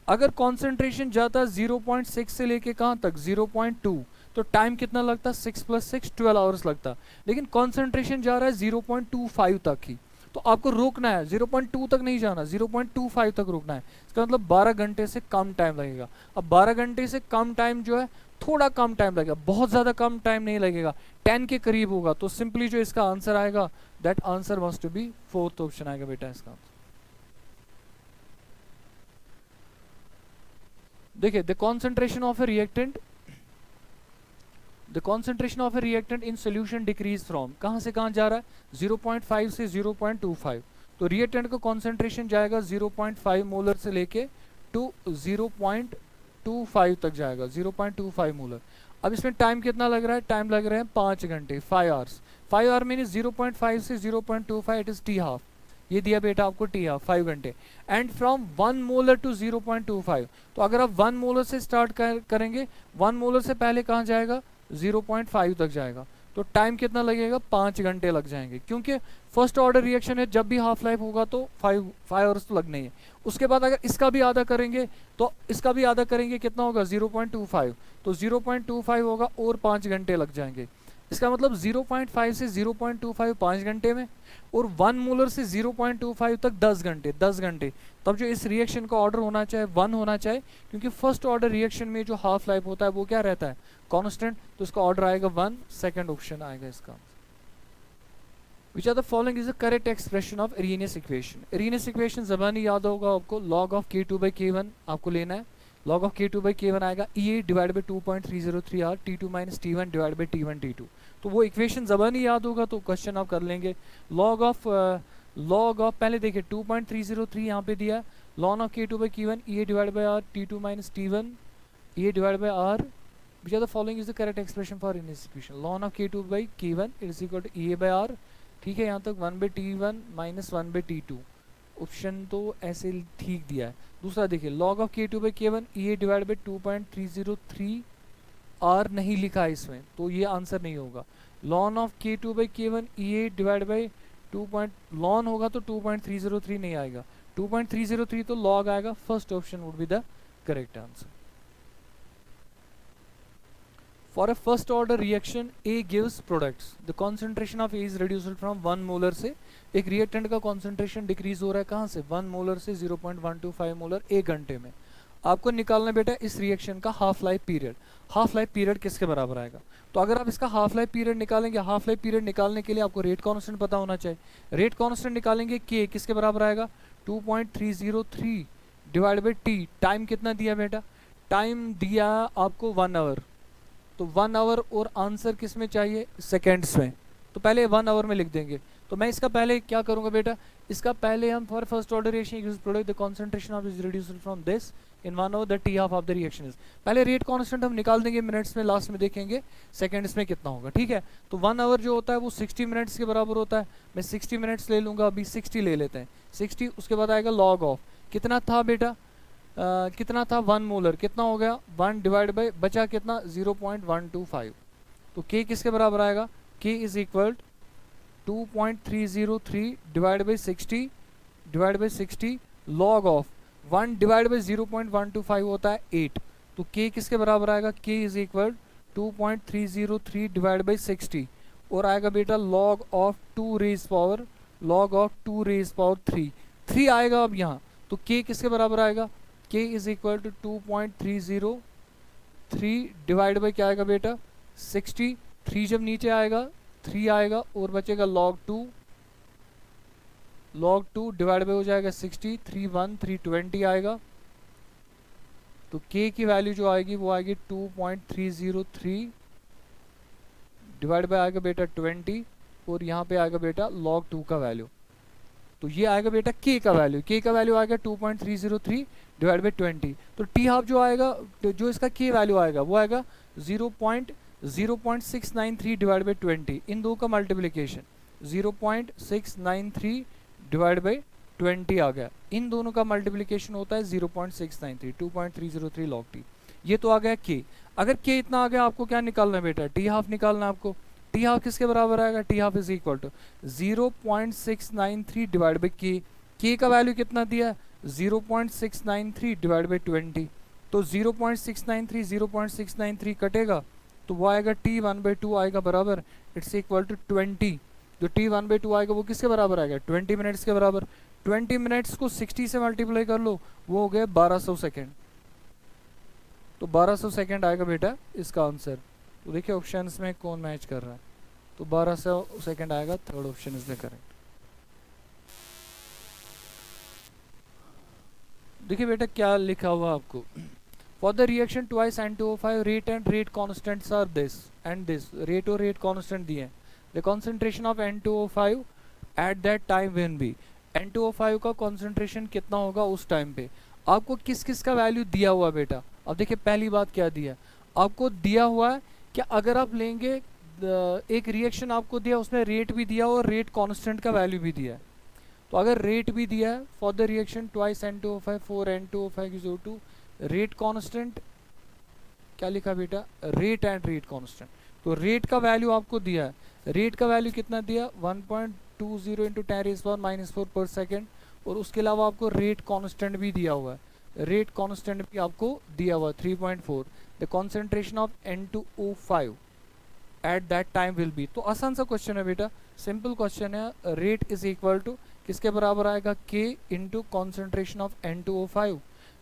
अगर कॉन्सेंट्रेशन जाता 0.6 से लेके कहाँ तक 0.2, तो टाइम कितना लगता 6 + 6 12 आवर्स लगता। लेकिन कॉन्सेंट्रेशन जा रहा है 0.25 तक ही, तो आपको रोकना है 0.2 तक नहीं जाना, 0.25 तक रोकना है। इसका मतलब 12 घंटे से कम टाइम लगेगा। अब 12 घंटे से कम टाइम जो है, थोड़ा कम टाइम लगेगा, बहुत ज्यादा कम टाइम नहीं लगेगा, 10 के करीब होगा। तो सिंपली जो इसका आंसर आएगा, that answer must to be fourth option आएगा बेटा इसका आंसर। देखिए the concentration of a reactant, the concentration of a reactant in solution decrease from, कहां से कहां जा रहा है 0.5 से 0.25, तो रिएक्टेंट का कॉन्सेंट्रेशन जाएगा 0.5 मोलर से लेके टू 0.25 तक जाएगा, 0.25 मोलर। अब इसमें टाइम कितना लग रहा है, टाइम लग रहे हैं 5 घंटे, 5 आवर्स। 5 आवर मीन 0.5 से 0.25 इट इज टी हाफ, ये दिया बेटा आपको टी हाफ 5 घंटे। एंड फ्रॉम 1 मोलर टू 0.25, तो अगर आप 1 मोलर से स्टार्ट करेंगे, 1 मोलर से पहले कहाँ जाएगा, 0.5 तक जाएगा, तो टाइम कितना लगेगा, 5 घंटे लग जाएंगे, क्योंकि फर्स्ट ऑर्डर रिएक्शन है, जब भी हाफ लाइफ होगा तो 5 आवर्स तो लगने ही है। उसके बाद अगर इसका भी आधा करेंगे, तो इसका भी आधा करेंगे, कितना होगा 0.25, तो 0.25 होगा और 5 घंटे लग जाएंगे। इसका मतलब 0.5 से 0.25 5 घंटे में, और 1 मोलर से 0.25 तक 10 घंटे, 10 घंटे। तब जो इस रिएक्शन का ऑर्डर होना चाहिए 1 होना चाहिए, क्योंकि फर्स्ट ऑर्डर रिएक्शन में जो हाफ लाइफ होता है वो क्या रहता है, कांस्टेंट, तो इसका ऑर्डर आएगा 1, सेकंड ऑप्शन आएगा इसका। Which are the following is the correct expression of Arrhenius equation? Arrhenius equation ज़बानी याद होगा आपको, log of k2 by k1 आपको लेना है, log of k2 by k1 आएगा EA divide by 2.303 r t2 minus t1 divide by t1 t2। तो वो equation ज़बानी याद होगा तो क्वेश्चन आप कर लेंगे। log of पहले देखिए 2.303 यहाँ पे दिया, log of k2 by k1 EA divide by r t2 minus t1 EA divide by r। Which are the following is the correct expression for Arrhenius equation? log of k2 by k1 is equal to EA by r, ठीक है, यहाँ तक 1 by T one minus 1 by T two, option तो ऐसे ठीक दिया है। दूसरा देखिए log of k2 by k1 EA divide by 2.303 r नहीं लिखा है इसमें, तो ये आंसर नहीं होगा। ln of k2 by k1 EA divide by 2. ln होगा तो 2.303 नहीं आएगा, 2.303 तो log आएगा, first option would be the correct answer. For a first order reaction A gives products, the concentration of A is reduced from 1 molar से, एक reactant का concentration decrease हो रहा है कहाँ से, 1 मोलर से 0.125 मोलर 1 घंटे में। आपको निकालना बेटा इस रिएक्शन का half life period, half life period किसके बराबर आएगा। तो अगर आप इसका हाफ लाइफ पीरियड निकालेंगे, हाफ लाइफ पीरियड निकालने के लिए आपको रेट कांस्टेंट पता होना चाहिए। रेट कांस्टेंट निकालेंगे के किसके बराबर आएगा, 2.303 डिवाइड बाई टी। टाइम कितना दिया बेटा, टाइम दिया आपको 1 आवर, तो 1 आवर और आंसर किस में चाहिए, सेकेंड्स में, तो पहले 1 आवर में लिख देंगे। तो मैं इसका पहले क्या करूंगा बेटा, इसका पहले हम for first order reaction use product the concentration of is reduced from this in 1 hour the T half of the reaction is, पहले रेट कांस्टेंट हम निकाल देंगे मिनट्स में, लास्ट में देखेंगे सेकंड्स में कितना होगा, ठीक है। तो 1 आवर जो होता है वो 60 मिनट्स के बराबर होता है, मैं 60 मिनट्स ले लूंगा, अभी 60 ले लेते हैं 60। उसके बाद आएगा लॉग ऑफ, कितना था बेटा, कितना था 1 मोलर, कितना हो गया 1 डिवाइड बाई बचा कितना 0.125, तो k किसके बराबर आएगा, k is equal 2.303 divide by 60 divide by 60 log of 1 divide by 0.125 होता है 8, तो k किसके बराबर आएगा, k is equal 2.303 divide by 60 और आएगा बेटा log of 2 raise power, log of 2 raise power 3 आएगा। अब यहाँ तो k किसके बराबर आएगा, k is equal to 2.303 divide by क्या आएगा बेटा 60, 3 जब नीचे आएगा 3 आएगा और बचेगा log 2 डिवाइड बाई हो जाएगा 60, 3 1 320 आएगा, तो k की वैल्यू जो आएगी वो आएगी 2.303 डिवाइड बाई आएगा बेटा 20 और यहाँ पे आएगा बेटा log 2 का वैल्यू, तो ये आएगा बेटा k का वैल्यू, k का वैल्यू आएगा 2.303 डिवाइड बाई 20, तो टी हाफ जो आएगा, जो इसका k वैल्यू आएगा वो आएगा 0.693 डिवाइड बाई 20, इन दो का मल्टीप्लिकेशन 0.693 डिवाइड बाई 20 आ गया, इन दोनों का मल्टीप्लिकेशन होता है 0.693, 2.303 log t, ये तो आ गया k। अगर k इतना आ गया आपको क्या निकालना है बेटा, टी हाफ निकालना है आपको। टी हाफ किसके बराबर आएगा, T half is equal to 0.693 divide by k का वैल्यू कितना दिया 0.693 डिवाइड बाई 20, तो 0.693 कटेगा तो वो आएगा t1/2 आएगा बराबर, इट्स इक्वल टू 20, जो t1/2 आएगा वो किसके बराबर आएगा 20 मिनट्स के बराबर। 20 मिनट्स को 60 से मल्टीप्लाई कर लो, वो हो गया 1200 सेकेंड, तो 1200 सेकेंड आएगा बेटा इसका आंसर। तो देखिए ऑप्शंस में कौन मैच कर रहा है, तो 1200 सेकेंड आएगा, third option is the correct. देखिए बेटा क्या लिखा हुआ आपको, for the reaction twice N2O5 rate and rate constants are this and this, rate और रेट कॉन्स्टेंट दिए हैं। The concentration of N2O5 at that time when B, N2O5 का कॉन्सेंट्रेशन कितना होगा उस टाइम पे, आपको किस किस का वैल्यू दिया हुआ बेटा। अब देखिए पहली बात क्या दिया है, आपको दिया हुआ है कि अगर आप लेंगे एक रिएक्शन आपको दिया, उसमें रेट भी दिया और रेट कांस्टेंट का वैल्यू भी दिया है। तो अगर रेट भी दिया है for the reaction twice N2O5 4 N2O5 rate constant क्या लिखा बेटा, रेट एंड रेट कांस्टेंट। तो रेट का वैल्यू आपको दिया है, रेट का वैल्यू कितना दिया 1.20 इंटू 10⁻⁻⁴ पर सेकेंड, और उसके अलावा आपको रेट कांस्टेंट भी दिया हुआ है, रेट कांस्टेंट भी आपको दिया हुआ है 3.4। The concentration of N2O5 at that time will be. तो आसान सा क्वेश्चन है बेटा, सिंपल क्वेश्चन है, रेट इज इक्वल टू किसके बराबर आएगा, K into concentration of N2O5।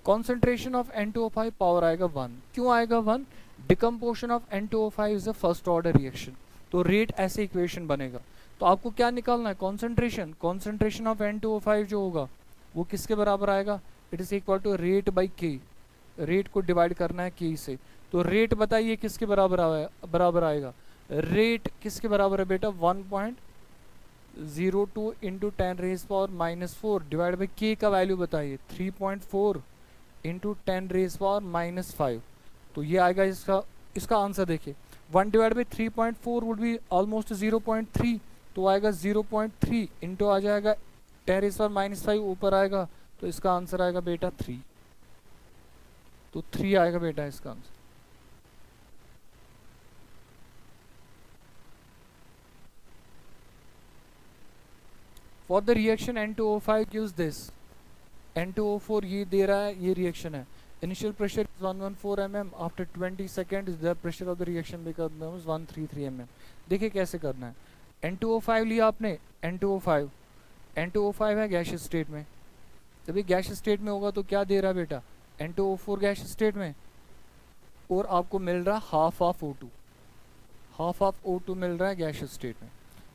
Concentration of N2O5 power आएगा 1, क्यों आएगा 1, decomposition of N2O5 is a first order reaction, तो रेट ऐसे इक्वेशन बनेगा। तो आपको क्या निकालना है, कॉन्सेंट्रेशन, कॉन्सेंट्रेशन ऑफ N2O5 जो होगा वो किसके बराबर आएगा, it is equal to rate by K, rate को डिवाइड करना है K से। तो रेट बताइए किसके बराबर आएगा, रेट किसके बराबर है बेटा 1.02 इंटू 10⁻⁻⁴ डिवाइड बाई K का वैल्यू बताइए 3.4 इंटू 10⁻⁻⁵। तो ये आएगा इसका आंसर देखिए 1 divide by 3.4 would be almost 0.3, तो आएगा 0.3 इंटू आ जाएगा 10⁻⁻⁵ ऊपर आएगा, तो इसका आंसर आएगा बेटा 3। तो 3 आएगा बेटा इसका answer. For the reaction N2O5 gives this, N2O4 ये दे रहा है, ये रिएक्शन है, initial pressure is 114 mm, after 20 seconds the pressure of the reaction becomes 133 mm। देखिए कैसे करना है, N2O5 लिया आपने, N2O5 है गैस स्टेट में, जब ये गैस स्टेट में होगा तो क्या दे रहा है बेटा N2O4 गैस स्टेट में, और आपको मिल रहा हाफ ऑफ O2 मिल रहा है गैस स्टेट में।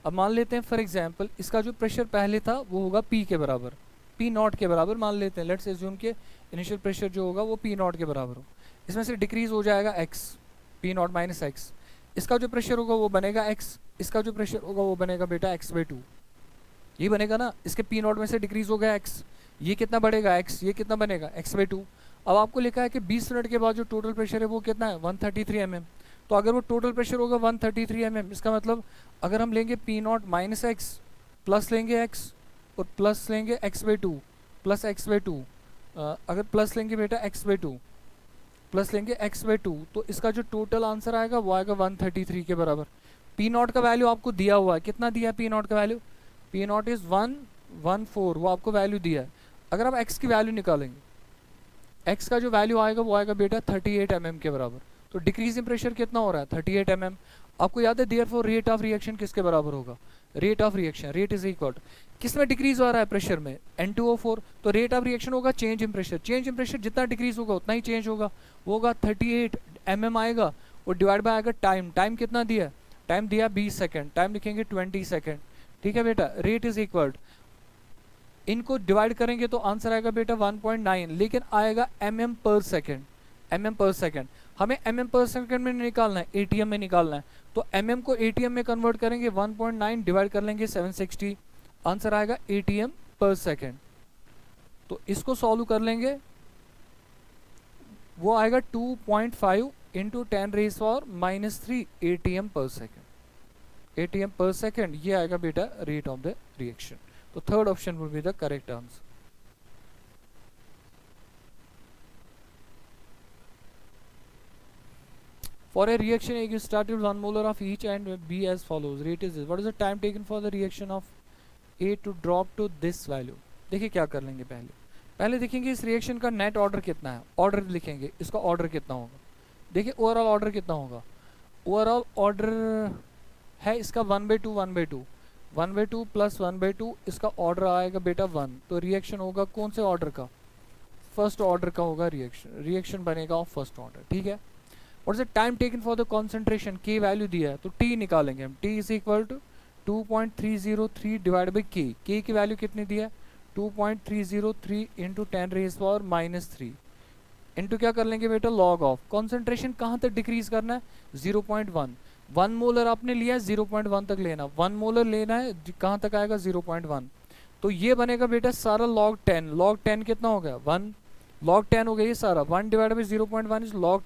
अब मान लेते हैं फॉर एग्जांपल इसका जो प्रेशर पहले था वो होगा P के बराबर, P0 के बराबर मान लेते हैं, लेट्स एज्यूम के इनिशियल प्रेशर जो होगा वो P0 के बराबर हो, इसमें से डिक्रीज हो जाएगा x, P0 माइनस x, इसका जो प्रेशर होगा वो बनेगा x, इसका जो प्रेशर होगा वो बनेगा बेटा x/2, ये बनेगा ना, इसके P0 में से डिक्रीज हो गया x, ये कितना बढ़ेगा x, ये कितना बनेगा x/2। अब आपको लिखा है कि 20 मिनट के बाद जो टोटल प्रेशर है वो कितना है 133 mm, तो अगर वो टोटल प्रेशर होगा 133 mm, इसका मतलब अगर हम लेंगे P0 माइनस x प्लस लेंगे x और प्लस लेंगे x/2 प्लस x/2, अगर प्लस लेंगे बेटा x/2 प्लस लेंगे x/2, तो इसका जो टोटल आंसर आएगा वो आएगा 133 के बराबर। P0 का वैल्यू आपको दिया हुआ है, कितना दिया है P0 का वैल्यू, P0 इज 114, वो आपको वैल्यू दिया है। अगर आप x की वैल्यू निकालेंगे, x का जो वैल्यू आएगा वो आएगा बेटा 38 mm के बराबर, तो डिक्रीज इन प्रेशर कितना हो रहा है 38 mm। आपको याद है देयरफॉर रेट ऑफ रिएक्शन किसके बराबर होगा, rate of reaction, rate is equal किस में डिक्रीज हो रहा है प्रेशर में N2O4, तो रेट ऑफ रिएक्शन होगा change in pressure, change in pressure जितना डिक्रीज होगा उतना ही चेंज होगा, वो होगा 38 mm आएगा, और डिवाइड बाय आएगा टाइम, टाइम कितना दिया, टाइम दिया 20 सेकेंड, टाइम लिखेंगे 20 सेकेंड, ठीक है बेटा। रेट इज इक्वल, इनको डिवाइड करेंगे तो आंसर आएगा बेटा 1.9, लेकिन आएगा mm पर सेकेंड, mm पर सेकेंड, हमें mm पर सेकेंड में निकालना है, ATM में निकालना है, तो mm को ATM में कन्वर्ट करेंगे 1.9 डिवाइड कर लेंगे 760, आंसर आएगा ATM पर सेकेंड। तो इसको सॉल्व कर लेंगे, वो आएगा 2.5 इंटू 10⁻³ ATM पर सेकेंड, ATM पर सेकेंड, ये आएगा बेटा रेट ऑफ द रिएक्शन। तो third option will be the correct answer. For a reaction A is started with 1 molar of each and B as follows. Rate is this. What is the time taken for the reaction of A to drop to this value? देखिए क्या कर लेंगे, पहले देखेंगे इस reaction का net order कितना है, ऑर्डर लिखेंगे, इसका ऑर्डर कितना होगा, देखिए ओवरऑल ऑर्डर कितना होगा, ओवरऑल ऑर्डर है इसका 1/2 1/2 1/2 प्लस 1/2, इसका ऑर्डर आएगा बेटा 1, तो रिएक्शन होगा कौन से ऑर्डर का, फर्स्ट ऑर्डर का होगा रिएक्शन, रिएक्शन बनेगा ऑफ फर्स्ट ऑर्डर, ठीक है। What is the time taken for the concentration, K value दिया है तो T निकालेंगे हम, T is equal to 2.303 divide by K, K की वैल्यू कितनी दिया है 2.303 इंटू 10⁻³ इंटू क्या कर लेंगे बेटा लॉग ऑफ, कॉन्सेंट्रेशन कहाँ तक डिक्रीज करना है 0.1, 1 मोलर आपने लिया है 0.1 तक लेना, 1 मोलर लेना है कहाँ तक आएगा 0.1, तो ये बनेगा बेटा सारा log 10, log 10 कितना हो गया 1, log 10 हो गया ये सारा, 1 divide by 0.1 is log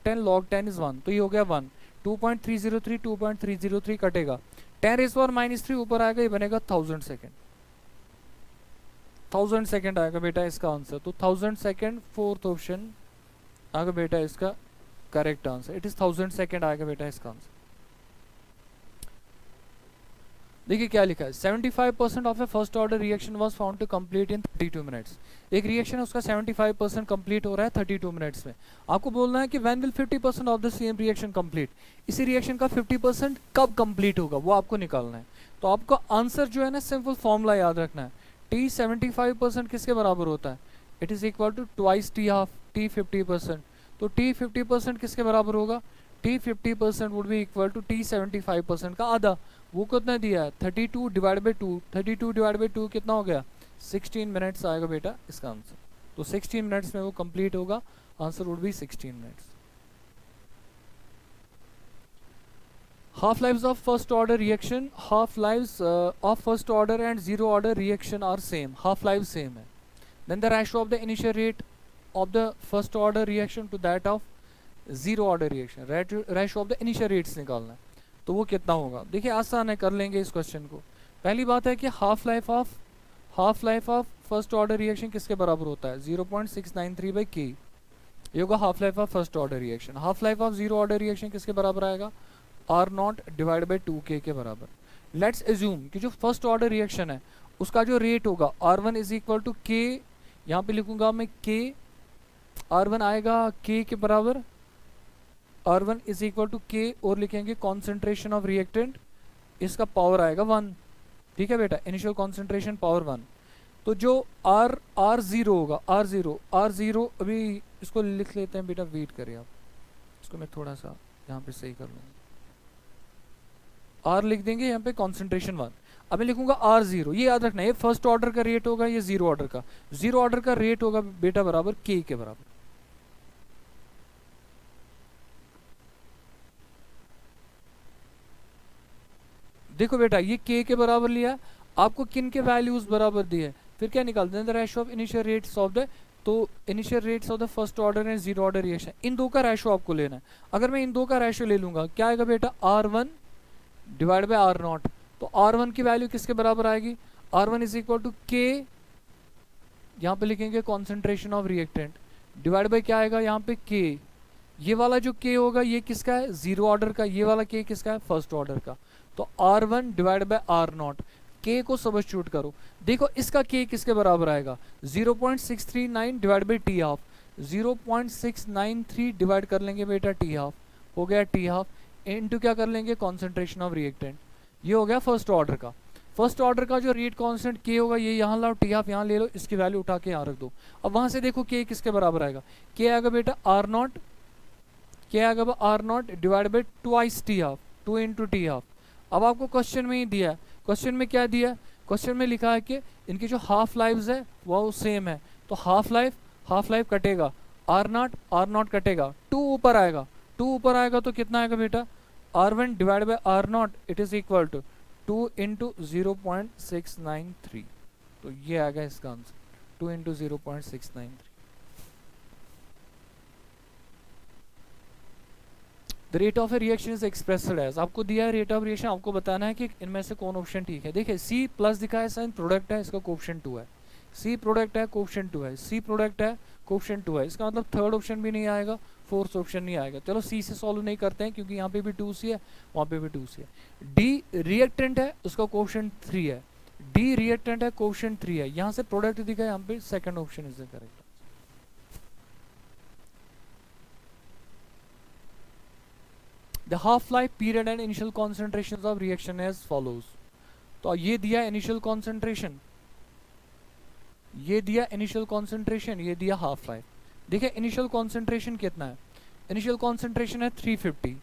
10 is 1, तो ये हो गया 1, 2.303 कटेगा, 10 रेज़ पावर -3 ऊपर आएगा, ये बनेगा 1000 सेकेंड, 1000 सेकेंड आएगा बेटा इसका आंसर। तो 1000 सेकेंड फोर्थ ऑप्शन आएगा बेटा इसका correct answer, it is 1000 second आएगा बेटा इसका आंसर। देखिए क्या लिखा है, 75% of a first order reaction was found to complete in 32 minutes. एक रिएक्शन है उसका 75% कंप्लीट हो रहा है 32 मिनट्स में। आपको बोलना है कि when will 50% of the same reaction complete, इसी रिएक्शन का 50% कब कंप्लीट होगा वो आपको निकालना है। तो आपको आंसर जो है ना सिंपल फॉर्मूला याद रखना है, टी 75% किसके बराबर होता है, it is equal to twice T half T 50%। तो टी 50% किसके बराबर होगा, T 50% would be equal to T 75% का आधा। वो कितना दिया है 32 डिवाइड बाई 2, 32 डिवाइड बाई 2 कितना हो गया 16 मिनट्स आएगा बेटा इसका आंसर। तो 16 मिनट्स में वो कंप्लीट होगा, answer would B 16 minutes. half lives of first order reaction, half lives of first order and zero order reaction are same, half lives same है। then the ratio of the initial rate of the first order reaction to that of zero order reaction, ratio of the initial rates निकालना है, तो वो कितना होगा। देखिए आसान है, कर लेंगे इस क्वेश्चन को। पहली बात है कि half life of first order reaction किसके बराबर होता है 0.693 बाई के, ये होगा half life of first order reaction. Half life of zero order reaction किसके बराबर आएगा R not divide by 2k के बराबर। लेट्स एज्यूम कि जो फर्स्ट ऑर्डर रिएक्शन है उसका जो रेट होगा R1 इज इक्वल टू के, यहाँ पे लिखूंगा मैं के, R1 आएगा के के बराबर, R1 इज इक्वल टू के और लिखेंगे कॉन्सेंट्रेशन ऑफ रिएक्टेंट, इसका पावर आएगा 1, ठीक है बेटा, इनिशियल कॉन्सेंट्रेशन पावर 1। तो जो R0 होगा, R0 अभी इसको लिख लेते हैं बेटा, वेट करिए आप, इसको मैं थोड़ा सा यहाँ पे सही कर लूँगा, R लिख देंगे यहाँ पे कॉन्सेंट्रेशन 1। अब मैं लिखूंगा R0, ये याद रखना है, ये फर्स्ट ऑर्डर का रेट होगा, ये जीरो ऑर्डर का रेट होगा बेटा बराबर के के बराबर। देखो बेटा ये के के बराबर लिया, आपको किन के वैल्यूज बराबर दिए, फिर क्या निकालते हैं, the ratio of initial rates of the, तो initial rates of the first order and zero order reaction, इन दो का रेशियो आपको लेना है। अगर मैं इन दो का रेशियो ले लूंगा क्या आएगा बेटा R1 डिवाइड बाई R0, तो R1 की वैल्यू किसके बराबर आएगी, R1 इज इक्वल टू के, यहाँ पे लिखेंगे concentration of reactant, divide by क्या आएगा यहाँ पे के, ये वाला जो के होगा ये किसका है जीरो ऑर्डर का, ये वाला के किसका है फर्स्ट ऑर्डर का। तो R1 डिवाइड बाई R0, के को सब्स्टिट्यूट करो, देखो इसका के किसके बराबर आएगा 0.639 divide by T half, 0.693 divide कर लेंगे बेटा टी हाफ, हो गया टी हाफ, इनटू क्या कर लेंगे कॉन्सेंट्रेशन ऑफ रिएक्टेंट, ये हो गया फर्स्ट ऑर्डर का। फर्स्ट ऑर्डर का जो रेट कांस्टेंट के होगा ये यहाँ लाओ, टी हाफ यहाँ ले लो, इसकी वैल्यू उठा के यहाँ रख दो। अब वहां से देखो के किसके बराबर आएगा, के आएगा बेटा R0, के आएगा R0 divide by twice T half, 2 into T half. अब आपको क्वेश्चन में ही दिया है, क्वेश्चन में क्या दिया है, क्वेश्चन में लिखा है कि इनकी जो हाफ लाइव्स है वो सेम है, तो हाफ लाइफ कटेगा R0 कटेगा, 2 ऊपर आएगा तो कितना आएगा बेटा R1 divide by R0, it is equal to 2 into 0.693, तो ये आएगा इसका answer 2 into 0.693। The rate of a reaction is expressed as, आपको दिया है रेट ऑफ रिएक्शन, आपको बताना है कि इनमें से कौन ऑप्शन ठीक है। देखिए सी प्लस दिखा है, साइन प्रोडक्ट है, इसका कोएफिशिएंट 2 है, सी प्रोडक्ट है कोएफिशिएंट 2 है, सी प्रोडक्ट है कोएफिशिएंट 2 है, इसका मतलब थर्ड ऑप्शन भी नहीं आएगा, फोर्थ ऑप्शन नहीं आएगा। चलो सी से सॉल्व नहीं करते हैं क्योंकि यहाँ पे भी 2c है, वहाँ पे भी 2c है। डी रिएक्टेंट है, उसका कोएफिशिएंट 3 है, डी रिएक्टेंट है कोएफिशिएंट 3 है, यहाँ से प्रोडक्ट दिखा है, यहाँ पे second option is the correct. The half-life period and initial concentrations of reaction as follows। तो ये दिया इनिशियल कॉन्सेंट्रेशन, ये दिया इनिशियल कॉन्सेंट्रेशन, ये दिया हाफ लाइफ। देखिए इनिशियल कॉन्सेंट्रेशन कितना है, इनिशियल कॉन्सेंट्रेशन है 350,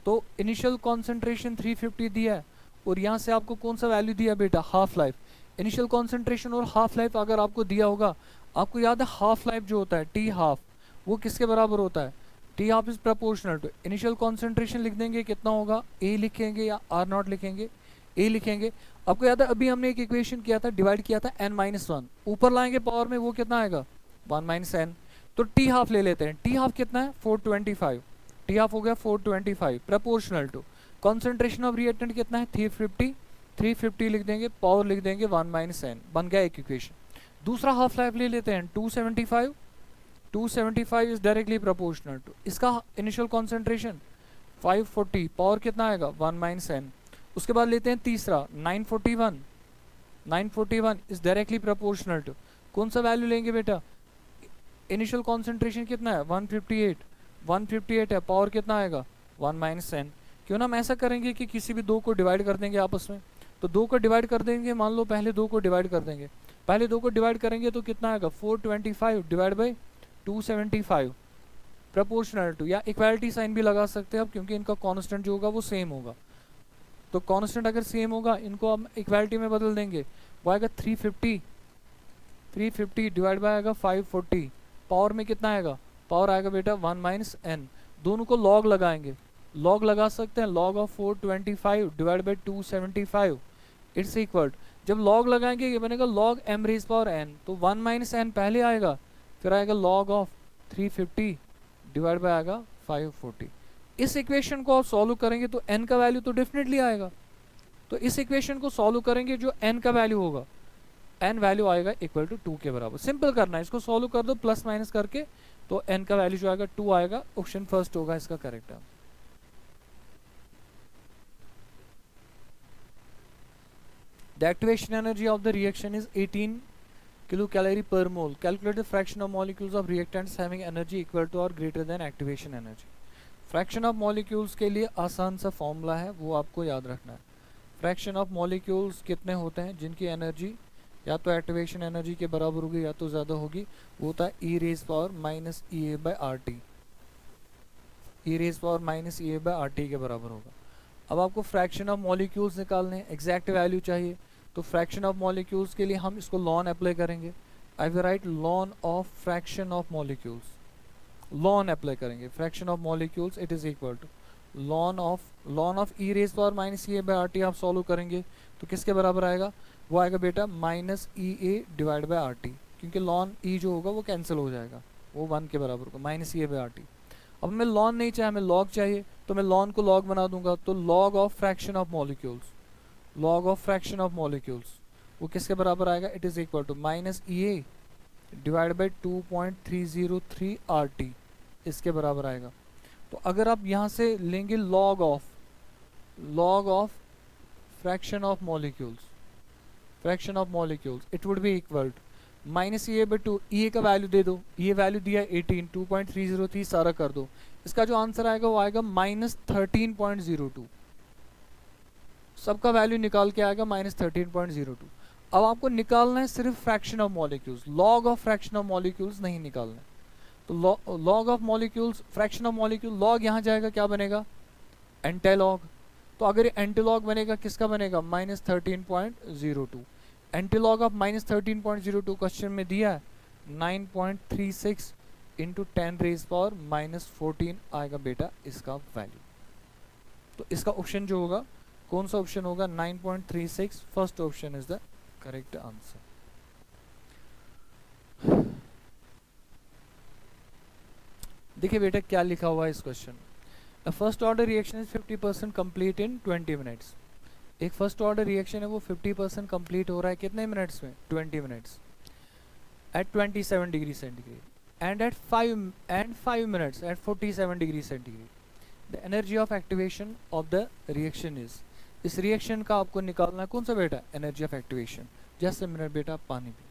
तो इनिशियल कॉन्सेंट्रेशन 350 दिया है और यहाँ से आपको कौन सा वैल्यू दिया बेटा हाफ लाइफ। इनिशियल कॉन्सेंट्रेशन और हाफ लाइफ अगर आपको दिया होगा, आपको याद है हाफ लाइफ जो होता है टी हाफ, वो किसके बराबर होता है, T half is proportional to initial concentration, लिख देंगे कितना होगा, ए लिखेंगे या R0 लिखेंगे, ए लिखेंगे। आपको याद है अभी हमने एक इक्वेशन किया था, डिवाइड किया था n-1, ऊपर लाएंगे पावर में वो कितना आएगा 1 - n, तो टी हाफ ले लेते हैं। टी हाफ कितना है 425, टी हाफ हो गया 425 proportional to concentration of reactant कितना है 350, 350 लिख देंगे, पावर लिख देंगे 1 माइनस एन, बन गया एक इक्वेशन। दूसरा हाफ लाइफ ले लेते हैं 275, 275 इज डायरेक्टली प्रोपोर्शनल टू इसका इनिशियल कॉन्सेंट्रेशन 540, पावर कितना आएगा 1 माइनस एन। उसके बाद लेते हैं तीसरा 941, 941 इज डायरेक्टली प्रोपोर्शनल टू कौन सा वैल्यू लेंगे बेटा, इनिशियल कॉन्सेंट्रेशन कितना है 158, 158 है, पावर कितना आएगा 1 माइनस एन। क्यों ना हम ऐसा करेंगे कि किसी भी दो को डिवाइड कर देंगे आपस में, तो दो को डिवाइड कर देंगे, मान लो पहले दो को डिवाइड कर देंगे, पहले दो को डिवाइड करेंगे तो कितना आएगा 425 डिवाइड बाई 275 प्रोपोर्शनल टू, या इक्वालिटी साइन भी लगा सकते हैं आप क्योंकि इनका कांस्टेंट जो होगा वो सेम होगा। तो कांस्टेंट अगर सेम होगा इनको हम इक्वालिटी में बदल देंगे, वो आएगा 350, 350 डिवाइड बाय आएगा 540, पावर में कितना आएगा, पावर आएगा बेटा 1 माइनस एन। दोनों को लॉग लगाएंगे, लॉग लगा सकते हैं, log of 425 divide by 275 it's equal, जब लॉग लगाएंगे ये बनेगा log M raise power N, तो 1 माइनस एन पहले आएगा, फिर आएगा लॉग ऑफ 350 डिवाइड बाय आएगा 540। इस इक्वेशन को आप सॉल्व करेंगे तो n का वैल्यू तो डेफिनेटली आएगा, तो इस इक्वेशन को सॉल्व करेंगे जो n का वैल्यू होगा, n वैल्यू आएगा इक्वल टू 2 के बराबर। सिंपल करना है, इसको सॉल्व कर दो प्लस माइनस करके, तो n का वैल्यू जो आएगा 2 आएगा, ऑप्शन फर्स्ट होगा इसका correct answer. The activation energy of the reaction is 18 kilocalorie per mole. Calculate the fraction of molecules of reactants having energy equal to or greater than activation energy. Fraction of molecules के लिए आसान सा formula है, वो आपको याद रखना है। फ्रैक्शन ऑफ मॉलिक्यूल्स कितने होते हैं जिनकी एनर्जी या तो एक्टिवेशन एनर्जी के बराबर होगी या तो ज़्यादा होगी, वो होता है e raise power minus E A by R T, e raise power minus E A by R T के बराबर होगा। अब आपको फ्रैक्शन ऑफ मॉलिक्यूल्स निकालने हैं, एग्जैक्ट वैल्यू चाहिए, तो फ्रैक्शन ऑफ मॉलिक्यूल्स के लिए हम इसको लॉन अप्लाई करेंगे। I will write ln of fraction of molecules, ln apply करेंगे, fraction of molecules it is equal to ln of e raise power minus E A by R T. आप सॉल्व करेंगे तो किसके बराबर आएगा, वो आएगा बेटा minus E A divide by R T, क्योंकि लॉन ई जो होगा वो कैंसिल हो जाएगा, वो 1 के बराबर होगा, minus E A by R T. अब हमें लॉन नहीं चाहिए, हमें लॉग चाहिए, तो मैं लॉन को लॉग बना दूंगा, तो log of fraction of molecules, log of fraction of molecules वो किसके बराबर आएगा, it is equal to minus E A divide by 2.303 R T, इसके बराबर आएगा। तो अगर आप यहाँ से लेंगे log of fraction of molecules, fraction of molecules it would be equal to minus E A by 2, E A का वैल्यू दे दो, ये वैल्यू दिया 18, 2.303 सारा कर दो, इसका जो आंसर आएगा वो आएगा माइनस 13.02, सबका वैल्यू निकाल के आएगा माइनस 13.02। अब आपको निकालना है सिर्फ fraction of molecules, log of fraction of molecules नहीं निकालना है। तो log of molecules, fraction of molecule, log यहाँ जाएगा, क्या बनेगा एंटीलॉग, तो अगर ये एंटीलॉग बनेगा किसका बनेगा minus 13.02, antilog of minus 13.02 question में दिया है 9.36 इंटू 10 रेज पावर माइनस 14 आएगा बेटा इसका वैल्यू। तो इसका ऑप्शन जो होगा, कौन सा ऑप्शन होगा 9.36, first option is the correct answer. देखिए बेटा क्या लिखा हुआ है इस question, the first order reaction is 50% complete in 20 minutes. एक फर्स्ट ऑर्डर रिएक्शन है वो 50% कंप्लीट हो रहा है कितने मिनट्स में, 20 minutes, at 27 degree centigrade, and at 5 minutes at 47 degree centigrade the energy of activation of the reaction is. इस reaction का आपको निकालना है कौन सा बेटा, energy of activation. Just a minute बेटा, पानी पी।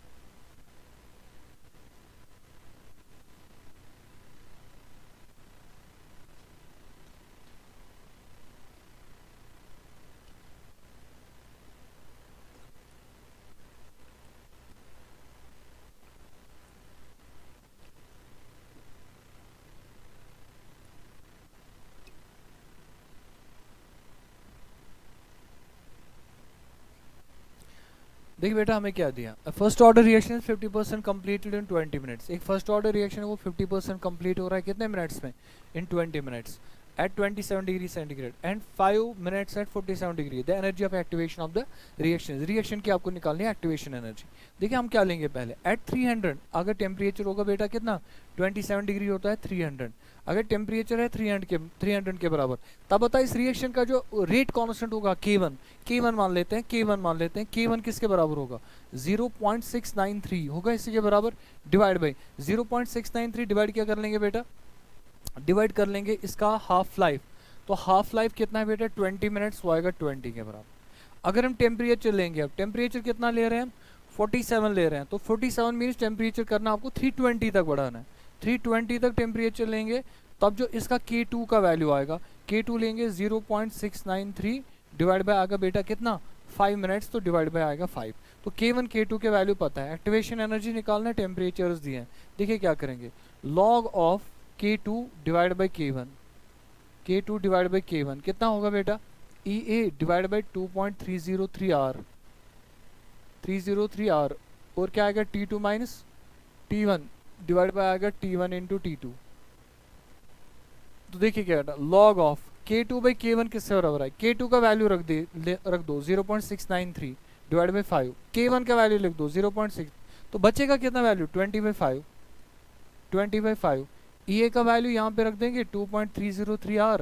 देखिए बेटा हमें क्या दिया, first order reaction 50% completed in 20 minutes. एक फर्स्ट ऑर्डर रिएक्शन है वो 50% कंप्लीट हो रहा है कितने मिनट्स में, इन 20 minutes. at 27 degree centigrade and 5 minutes at 47 degree. The energy of activation of the reaction. Reaction की आपको निकालनी है activation energy. देखिए हम क्या लेंगे पहले at 300 अगर टेम्परेचर होगा बेटा कितना 27 डिग्री होता है 300 अगर टेम्परेचर है 300 के बराबर तब बता इस रिएक्शन का जो रेट कांस्टेंट होगा K1 मान लेते हैं K1 किसके बराबर होगा 0.693 होगा इसी के बराबर डिवाइड बाई 0.693 डिवाइड क्या कर लेंगे बेटा डिवाइड कर लेंगे इसका हाफ लाइफ तो हाफ लाइफ कितना है बेटा 20 मिनट्स वो आएगा 20 के बराबर। अगर हम टेम्परेचर लेंगे अब टेम्परेचर कितना ले रहे हैं हम 47 ले रहे हैं तो 47 मीन्स टेम्परेचर करना आपको 320 तक बढ़ाना है 320 तक टेम्परेचर लेंगे तब जो इसका K2 का वैल्यू आएगा K2 लेंगे 0.693 डिवाइड बाय आएगा बेटा कितना 5 मिनट्स तो डिवाइड बाय आएगा 5 तो K1 K2 के वैल्यू पता है एक्टिवेशन एनर्जी निकालना है टेम्परेचर्स दिए हैं देखिए क्या करेंगे log of K2 divide by K2 divide by K1 कितना होगा बेटा EA डिवाइड बाई 303 R और क्या आएगा T2 minus T1 divide by आएगा T1 इंटू T2 तो देखिए क्या बेटा log of K2 by K1 किससे बराबर है K2 का वैल्यू रख दो 0.693 डिवाइड बाई 5 K1 का वैल्यू लिख दो 0.6 तो बचेगा कितना वैल्यू 20 बाई 5 EA का वैल्यू यहाँ पे रख देंगे 2.303 R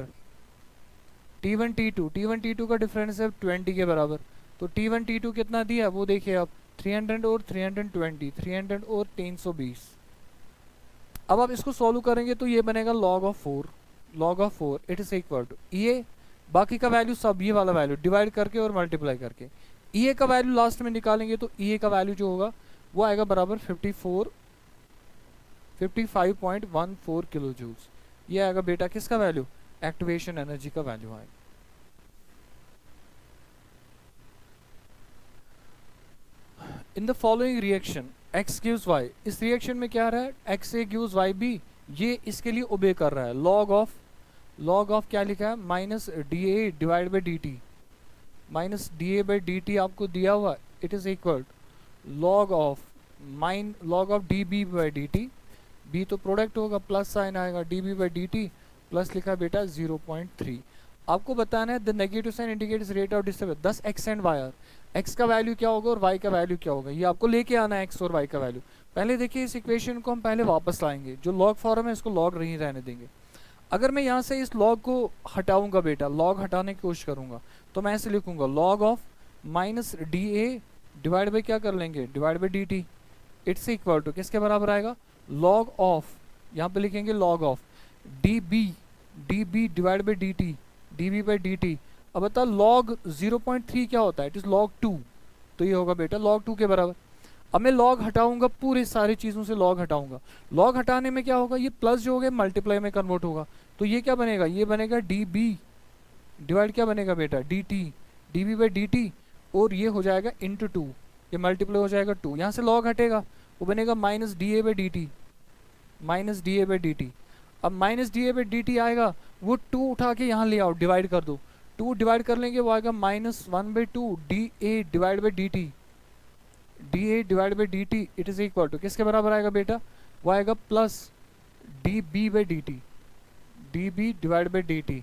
T1 T2 का डिफरेंस है 20 के बराबर तो T1 T2 कितना दिया वो देखिए आप 300 और 320 300 और 320 अब आप इसको सॉल्व करेंगे तो ये बनेगा log of 4 it is equal to EA बाकी का वैल्यू सब ये वाला वैल्यू डिवाइड करके और मल्टीप्लाई करके EA का वैल्यू लास्ट में निकालेंगे तो EA का वैल्यू जो होगा वो आएगा बराबर 55.14 किलो जूल्स ये आएगा बेटा किसका वैल्यू एक्टिवेशन एनर्जी का वैल्यू आएगा। In the following reaction x gives y इस रिएक्शन में क्या रहा है XA गिव्स YB ये इसके लिए ओबे कर रहा है लॉग ऑफ क्या लिखा है minus DA divide by DT minus DA by DT आपको दिया हुआ it is equal log of DB by DT B तो प्रोडक्ट होगा प्लस साइन आएगा DB बाई DT प्लस लिखा बेटा 0.3 आपको बताना है the negative sign indicates rate of disturbance 10 x and y are x का वैल्यू क्या होगा और y का वैल्यू क्या होगा ये आपको लेके आना है x और y का वैल्यू। पहले देखिए इस इक्वेशन को हम पहले वापस लाएंगे जो लॉग फॉर्म है इसको लॉग नहीं रहने देंगे। अगर मैं यहाँ से इस लॉग को हटाऊंगा बेटा लॉग हटाने की कोशिश करूंगा तो मैं ऐसे लिखूंगा log of minus DA divide by क्या कर लेंगे divide by DT it's equal to किसके बराबर आएगा लॉग ऑफ यहाँ पे लिखेंगे log of DB divide by DT DB by DT। अब बता log 0.3 क्या होता है इट इज log 2 तो ये होगा बेटा log 2 के बराबर। अब मैं log हटाऊंगा पूरे सारी चीजों से log हटाऊंगा log हटाने में क्या होगा ये प्लस जो होगा मल्टीप्लाई में कन्वर्ट होगा तो ये क्या बनेगा ये बनेगा DB डिवाइड क्या बनेगा बेटा DT DB बाई DT और ये हो जाएगा इंटू 2 ये मल्टीप्लाई हो जाएगा 2 यहाँ से log हटेगा वो बनेगा माइनस DA बाई DT अब माइनस DA बाई DT आएगा वो 2 उठा के यहाँ ले आओ डिवाइड कर दो 2 डिवाइड कर लेंगे वो आएगा minus 1/2 DA divide by DT it is equal to किसके बराबर आएगा बेटा वो आएगा plus DB divide by DT।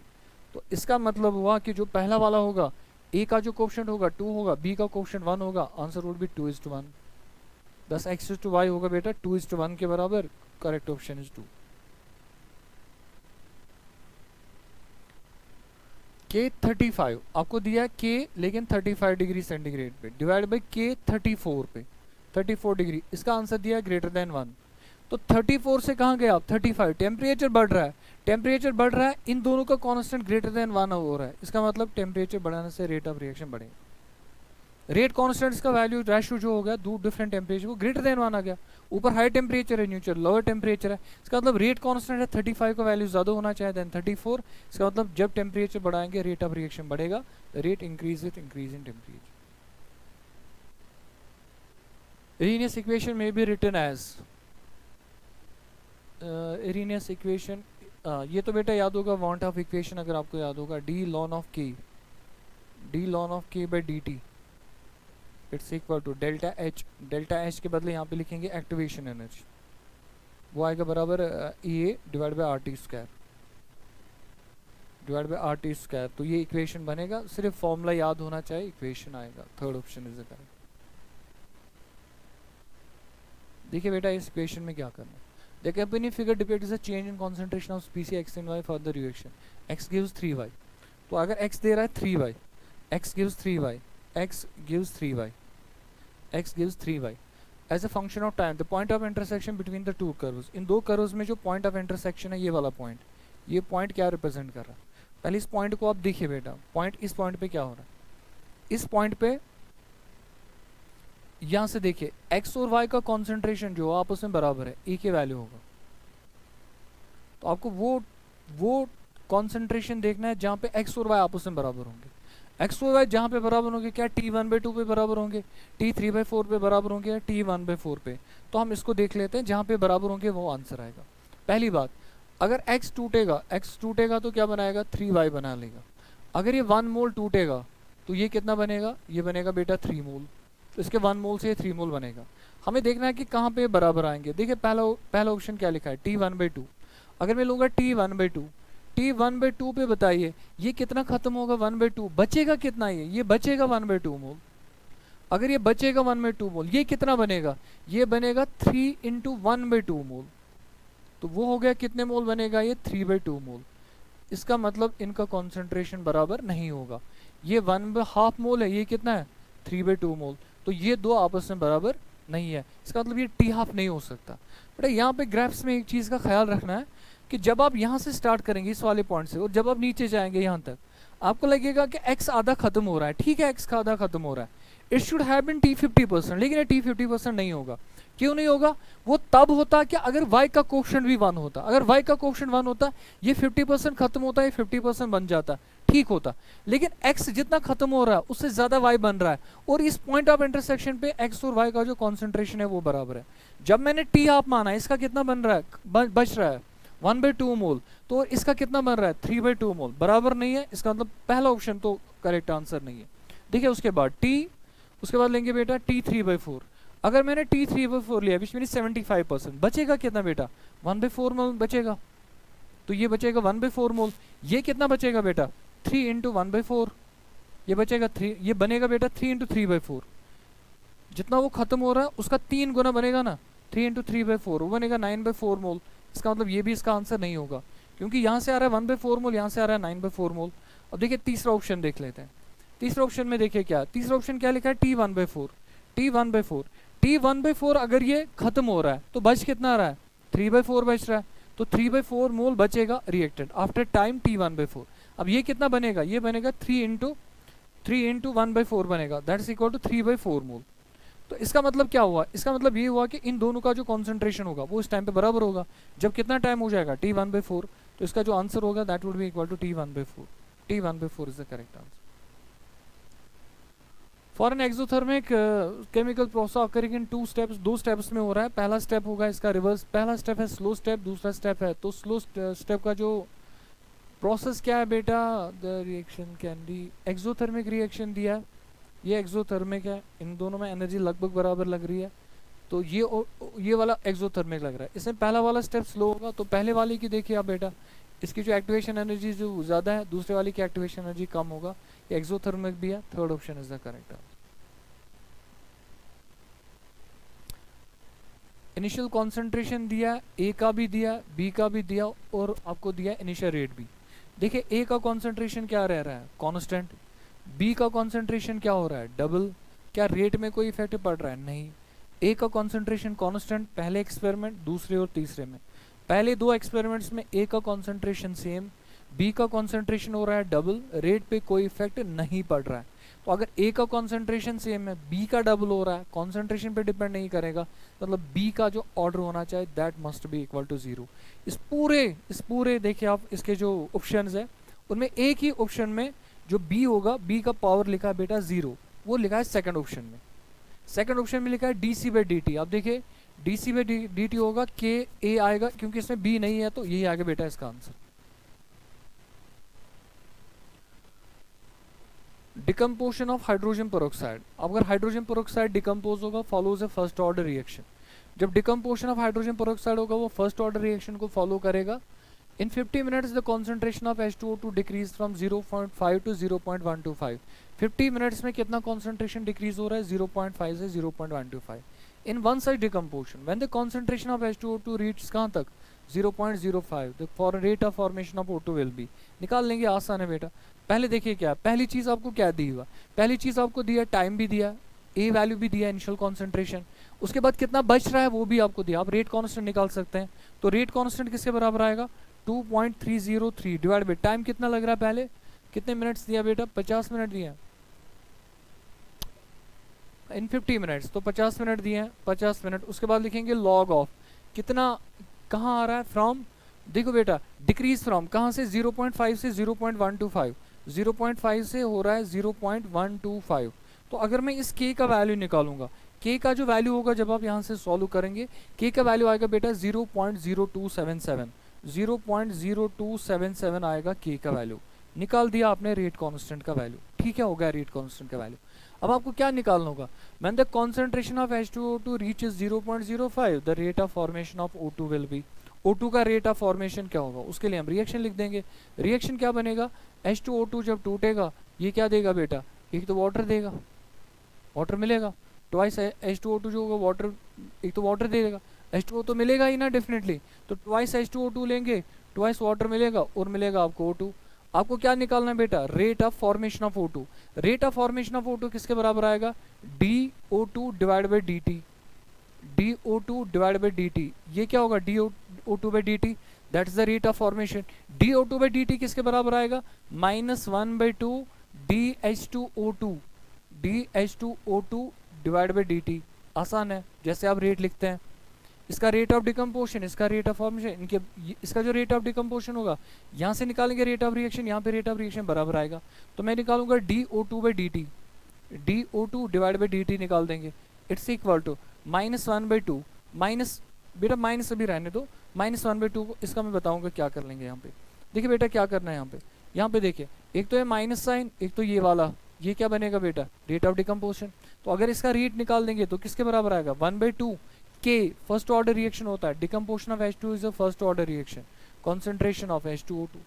तो इसका मतलब हुआ कि जो पहला वाला होगा A का जो कोएफिशिएंट होगा 2 होगा B का कोएफिशिएंट 1 होगा आंसर वुड बी 2:1 10 x/y होगा बेटा 2:1 के बराबर करेक्ट ऑप्शन इज 2। K35 आपको दिया है K लेकिन 35 डिग्री सेंटीग्रेड पे डिवाइड बाई K 34 पे 34 डिग्री इसका आंसर दिया है ग्रेटर देन 1 तो 34 से कहाँ गए आप 35 टेम्परेचर बढ़ रहा है इन दोनों का कांस्टेंट ग्रेटर देन 1 हो रहा है इसका मतलब टेम्परेचर बढ़ाने से रेट ऑफ रिएक्शन बढ़ेगा। रेट कांस्टेंट का वैल्यू रेशियो जो हो गया दो डिफरेंट टेम्परेचर को ग्रेटर देन 1 आ गया ऊपर हाई टेम्परेचर है नीचे लोअर टेम्परेचर है इसका मतलब रेट कांस्टेंट है 35 का वैल्यू ज्यादा होना चाहिए देन 34 इसका मतलब जब टेम्परेचर बढ़ाएंगे रेट ऑफ रिएक्शन बढ़ेगा rate increase in temperature. Arrhenius equation may be written as Arrhenius equation ये तो बेटा याद होगा वांट ऑफ इक्वेशन अगर आपको याद होगा d ln of k by dt it's equal to delta H के बदले यहाँ पे लिखेंगे एक्टिवेशन एनर्जी वो आएगा बराबर EA divide by RT square. Divide by R T square, तो ये इक्वेशन बनेगा, सिर्फ फॉर्मूला याद होना चाहिए, इक्वेशन आएगा, third option is the correct. देखिए बेटा इस इक्वेशन में क्या करना है, The accompanying figure depicts a change in concentration of species x and y for the reaction. X gives 3y. तो अगर x दे रहा है 3y, x gives 3y, x gives 3y, x gives 3y. As a function of time, the point of intersection between the two curves. इन दो curves में जो point of intersection है ये वाला point, ये point क्या represent कर रहा है? पहले इस point को आप देखिए बेटा, point इस point पे क्या हो रहा है? इस point पे यहां से देखिए x और y का कंसंट्रेशन जो आपस में बराबर है, a के वैल्यू होगा, तो आपको वो कंसंट्रेशन देखना है जहां पे x और y आपस में बराबर होंगे। x और y जहां पे बराबर होंगे, क्या t1/2 पे बराबर होंगे, t3/4 पे बराबर होंगे, या t1/4 पे, तो हम इसको देख लेते हैं, जहां पे बराबर होंगे वो आंसर आएगा। पहली बात, अगर x टूटेगा तो क्या बनाएगा, 3y बना लेगा। अगर ये 1 मोल टूटेगा तो ये कितना बनेगा, ये बनेगा बेटा 3 मोल, तो इसके 1 मोल से 3 मोल बनेगा। हमें देखना है कि कहाँ पे बराबर आएंगे। देखिए पहला ऑप्शन क्या लिखा है, t1/2। अगर मैं लूँगा t1/2 पे बताइए ये कितना खत्म होगा, 1/2 बचेगा कितना, ये बचेगा 1/2 मोल। अगर ये बचेगा 1/2 मोल, ये कितना बनेगा, ये बनेगा 3 × 1/2 मोल, तो वो हो गया कितने मोल बनेगा, ये 3/2 मोल। इसका मतलब इनका कॉन्सेंट्रेशन बराबर नहीं होगा, ये 1/2 मोल है, ये कितना है 3/2 मोल, तो ये दो आपस में बराबर नहीं है। इसका मतलब ये t½ नहीं हो सकता। बेटा यहाँ पे ग्राफ्स में एक चीज़ का ख्याल रखना है कि जब आप यहाँ से स्टार्ट करेंगे इस वाले पॉइंट से, और जब आप नीचे जाएंगे यहाँ तक, आपको लगेगा कि x आधा खत्म हो रहा है, ठीक है x का आधा खत्म हो रहा है, it should have been t50%, लेकिन ये t50% नहीं होगा। क्यों नहीं होगा, वो तब होता कि अगर y का कोएफिशिएंट भी 1 होता। अगर y का कोएफिशिएंट 1 होता, ये 50% खत्म होता, ये 50% बन जाता, ठीक होता। लेकिन x जितना खत्म हो रहा है उससे ज्यादा y बन रहा है, और इस पॉइंट ऑफ इंटरसेक्शन पे x और y का जो कॉन्सेंट्रेशन है वो बराबर है। जब मैंने t½ माना, इसका कितना बन रहा है, बच रहा है 1/2 मोल, तो इसका कितना बन रहा है 3/2 मोल, बराबर नहीं है। इसका मतलब पहला ऑप्शन तो करेक्ट आंसर नहीं है। देखिए उसके बाद लेंगे बेटा t3/4। अगर मैंने t3/4 लिया विच मीन्स 75%, बचेगा कितना बेटा 1/4 मोल बचेगा, तो ये बचेगा 1/4 मोल। ये कितना बचेगा बेटा 3 × 1/4, ये बचेगा 3, ये बनेगा बेटा 3 × 3/4। जितना वो खत्म हो रहा है उसका 3 गुना बनेगा ना, 3 × 3/4 वो बनेगा 9/4 मोल। इसका मतलब ये भी इसका आंसर नहीं होगा, क्योंकि यहाँ से आ रहा है 1/4 मोल, यहाँ से आ रहा है 9/4 मोल। अब देखिए तीसरा ऑप्शन देख लेते हैं। तीसरा ऑप्शन में देखिए क्या, तीसरा ऑप्शन क्या लिखा है t1/4। t1/4 अगर ये खत्म हो रहा है तो बच कितना आ रहा है 3/4 बच रहा है, तो 3/4 मोल बचेगा रिएक्टेंट आफ्टर टाइम t1/4। अब ये कितना बनेगा, ये बनेगा 3 × 1/4 बनेगा, दैट इज इक्वल टू 3/4 मोल। तो इसका मतलब क्या हुआ, इसका मतलब ये हुआ कि इन दोनों का जो कॉन्सेंट्रेशन होगा वो इस टाइम पे बराबर होगा। जब कितना टाइम हो जाएगा t1/4, तो इसका जो आंसर होगा that would be equal to t1/4। t1/4 is the correct answer. For an exothermic chemical process occurring in 2 steps, 2 steps में हो रहा है। पहला स्टेप होगा इसका रिवर्स, पहला स्टेप है स्लो स्टेप, दूसरा स्टेप है, तो स्लो स्टेप का जो प्रोसेस क्या है बेटा, the reaction can be exothermic reaction दिया है, ये एक्सोथर्मिक है, इन दोनों में एनर्जी लगभग बराबर लग रही है, तो ये वाला एक्सोथर्मिक लग रहा है। इसमें पहला वाला स्टेप स्लो होगा, तो पहले वाले की देखिए आप बेटा, इसकी जो एक्टिवेशन एनर्जी जो ज़्यादा है, दूसरे वाले की एक्टिवेशन एनर्जी कम होगा, ये एक्सोथर्मिक भी है, third option is the correct answer. Initial concentration दिया, ए का भी दिया, बी का भी दिया, और आपको दिया इनिशियल रेट भी। देखिए ए का कॉन्सेंट्रेशन क्या रह रहा है कांस्टेंट, बी का कॉन्सेंट्रेशन क्या हो रहा है डबल, क्या रेट में कोई इफेक्ट पड़ रहा है, नहीं। ए का कॉन्सेंट्रेशन कांस्टेंट पहले एक्सपेरिमेंट, दूसरे और तीसरे में, पहले 2 एक्सपेरिमेंट्स में ए का कॉन्सेंट्रेशन सेम, बी का कॉन्सेंट्रेशन हो रहा है डबल, रेट पे कोई इफेक्ट नहीं पड़ रहा है। तो अगर ए का कॉन्सेंट्रेशन सेम है, बी का डबल हो रहा है, कॉन्सेंट्रेशन पे डिपेंड नहीं करेगा, मतलब बी का जो ऑर्डर होना चाहिए that must be equal to 0। इस पूरे देखिए आप इसके जो ऑप्शंस है उनमें एक ही ऑप्शन में जो बी होगा, बी का पावर लिखा है बेटा 0, वो लिखा है सेकंड ऑप्शन में। सेकंड ऑप्शन में लिखा है dc/dt। आप देखिए dc/dt होगा के ए आएगा, क्योंकि इसमें बी नहीं है तो यही आगे बेटा इसका answer. Decomposition of hydrogen peroxide, अगर हाइड्रोजन पेरोक्साइड डिकम्पोज होगा फॉलोज ए फर्स्ट ऑर्डर रिएक्शन। जब डिकम्पोजिशन ऑफ हाइड्रोजन पेरोक्साइड होगा वो फर्स्ट ऑर्डर रिएक्शन को फॉलो करेगा, In 50 minutes, the concentration of H2O2 decreased from 0.5 to 0.125. 50 minutes में कितना concentration decrease हो रहा है? 0.5 से 0.125. In one side decomposition, when the concentration of H2O2 reaches कहाँ तक? 0.05. The for rate of formation of O2 will be. निकाल लेंगे, आसान है बेटा. पहले देखिए क्या, पहली चीज़ आपको क्या दी हुआ? पहली चीज़ आपको दिया टाइम भी दिया, ए वैल्यू भी दिया इनिशियल कॉन्सेंट्रेशन, उसके बाद कितना बच रहा है वो भी आपको दिया. आप रेट कांस्टेंट निकाल सकते हैं. तो रेट कांस्टेंट किसके बराबर आएगा? 2.303 डिवाइड बाई टाइम कितना लग रहा है, पहले कितने मिनट्स दिया बेटा? 50 मिनट दिया इन 50 मिनट्स, तो 50 मिनट दिए हैं, 50 मिनट. उसके बाद लिखेंगे लॉग ऑफ कितना, कहाँ आ रहा है? फ्रॉम, देखो बेटा डिक्रीज फ्रॉम कहाँ से? 0.5 से 0.125. 0.5 से हो रहा है 0.125. तो अगर मैं इस k का वैल्यू निकालूंगा, k का जो वैल्यू होगा जब आप यहाँ से सॉल्व करेंगे, k का वैल्यू आएगा बेटा 0.0277. 0.0277 आएगा k का वैल्यू. निकाल दिया आपने रेट कांस्टेंट का वैल्यू. ठीक है, हो गया रेट कांस्टेंट का वैल्यू. अब आपको क्या निकालना होगा? When the concentration of H2O2 reaches 0.05, the rate of formation of O2 will be. O2 का रेट ऑफ फॉर्मेशन क्या होगा? उसके लिए हम रिएक्शन लिख देंगे. रिएक्शन क्या बनेगा? H2O2 जब टूटेगा ये क्या देगा बेटा? एक तो वाटर देगा, वाटर मिलेगा. ट्वाइस H2O2 जो होगा वाटर, एक तो वाटर दे देगा. H2O तो मिलेगा ही ना डेफिनेटली, तो ट्वाइस H2O2 लेंगे, ट्वाइस वाटर मिलेगा और मिलेगा आपको O2. आपको क्या निकालना है बेटा? Rate of formation of O2. Rate of formation of O2 किसके बराबर आएगा? DO2 divide by dt. DO2 divide by dt, ये क्या होगा? DO2 by dt, that is the rate of formation. DO2 by dt किसके बराबर आएगा? -1/2 DH2O2. DH2O2 divide by dt. आसान है, जैसे आप रेट लिखते हैं. इसका रेट ऑफ डिकम्पोजिशन, इसका रेट ऑफ फॉर्मेशन, इनके इसका जो रेट ऑफ डिकम्पोजिशन होगा यहाँ से निकालेंगे रेट ऑफ रिएक्शन, यहाँ पे रेट ऑफ रिएक्शन बराबर आएगा. तो मैं निकालूंगा DO2 by dt. DO2 divide by dt निकाल देंगे. इट्स इक्वल टू -1/2 माइनस, बेटा माइनस अभी रहने दो, -1/2 को इसका मैं बताऊंगा क्या कर लेंगे यहाँ पे. देखिए बेटा क्या करना है यहाँ पे. यहाँ पे देखिए एक तो है माइनस साइन, एक तो ये वाला, ये क्या बनेगा बेटा? Rate of decomposition. तो अगर इसका रेट निकाल देंगे तो किसके बराबर आएगा? 1/2 K फर्स्ट ऑर्डर रिएक्शन होता है. Decomposition of H2 is a first order reaction. Concentration of H2O2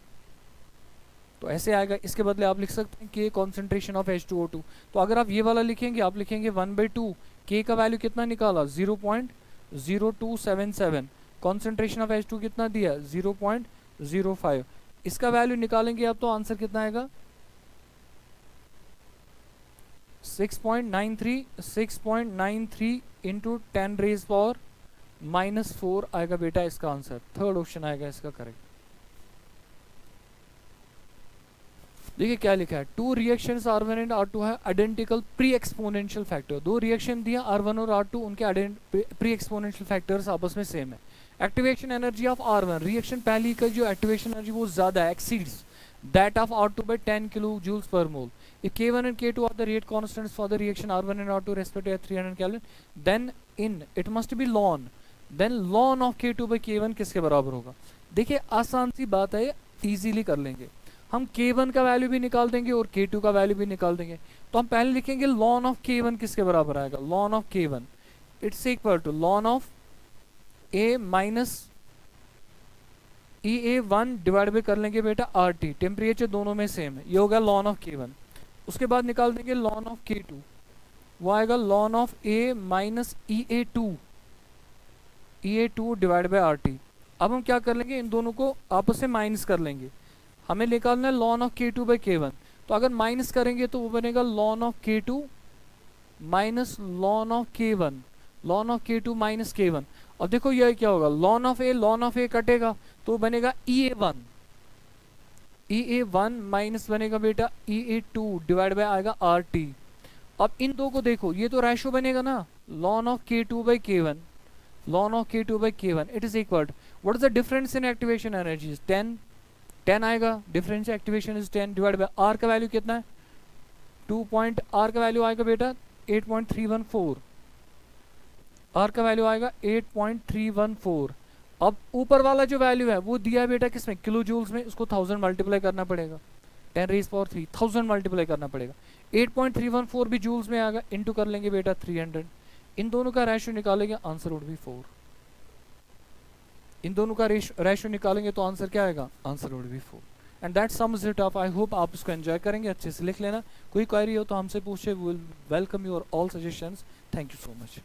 तो ऐसे आएगा. इसके बदले आप लिख सकते हैं K कॉन्सेंट्रेशन ऑफ H2O2. तो अगर आप ये वाला लिखेंगे, आप लिखेंगे 1/2. K का वैल्यू कितना निकाला? 0.0277. कॉन्सेंट्रेशन ऑफ H2 कितना दिया? 0.05. इसका वैल्यू निकालेंगे आप तो आंसर कितना आएगा? 6.93 इंटू 10 रेज पावर -4 आएगा बेटा इसका आंसर. थर्ड ऑप्शन आएगा इसका करेक्ट. देखिए क्या लिखा है? Two reactions R1 and R2 है आइडेंटिकल प्री एक्सपोनेंशियल फैक्टर. दो रिएक्शन दिया R1 और R2, उनके प्री एक्सपोनेंशियल फैक्टर्स आपस में सेम है. Activation energy of R1, reaction पहली का जो एक्टिवेशन एनर्जी वो ज्यादा है, exceeds that of R2 by 10 kilojoules per mole. If K1 and K2 are the rate constants for the reaction R1 and R2 respectively at 300 Kelvin, then in it must be ln. Then ln of K2 by K1 किसके बराबर होगा? देखिए आसान सी बात है, easily कर लेंगे. हम K1 का वैल्यू भी निकाल देंगे और K2 का वैल्यू भी निकाल देंगे. तो हम पहले लिखेंगे ln of K1 किसके बराबर आएगा? ln of K1 it's equal to ln of A minus EA1 divide by कर लेंगे बेटा RT. टेम्परेचर दोनों में सेम है, ये होगा ln ऑफ K1. उसके बाद निकाल देंगे ln ऑफ K2, वो आएगा ln of A minus EA2 divide by RT. अब हम क्या कर लेंगे? इन दोनों को आपस में माइनस कर लेंगे. हमें निकालना है ln of K2 by K1. तो अगर माइनस करेंगे तो वो बनेगा ln of K2 minus ln of K1. ln of K2 minus K1. और देखो यह क्या होगा? ln ऑफ A कटेगा तो बनेगा EA1. EA1 माइनस बनेगा बेटा EA2 डिवाइड बाय आएगा RT. अब इन दो को देखो, ये तो रेशो बनेगा ना, ln of K2 by K1. ln of K2 by K1 it is equal to what is the difference in activation energy? 10 आएगा. Difference activation is 10 divide by R का वैल्यू कितना है? 2 पॉइंट. R का value आएगा बेटा 8.314. R का value आएगा 8.314. अब ऊपर वाला जो वैल्यू है वो दिया है बेटा किसमें? किलो जूल्स में. उसको 1000 मल्टीप्लाई करना पड़ेगा. 10 रेज पावर 3 1000 मल्टीप्लाई करना पड़ेगा. 8.314 भी जूल्स में आएगा, इनटू कर लेंगे बेटा 300. इन दोनों का रेशियो निकालेंगे, आंसर वुड बी 4. इन दोनों का रेशो निकालेंगे तो आंसर क्या आएगा, answer would B 4। And that sums it up. I hope आप इसको एंजॉय करेंगे, अच्छे से लिख लेना। कोई क्वेरी हो तो हमसे पूछे, we will welcome your all suggestions. Thank you so much.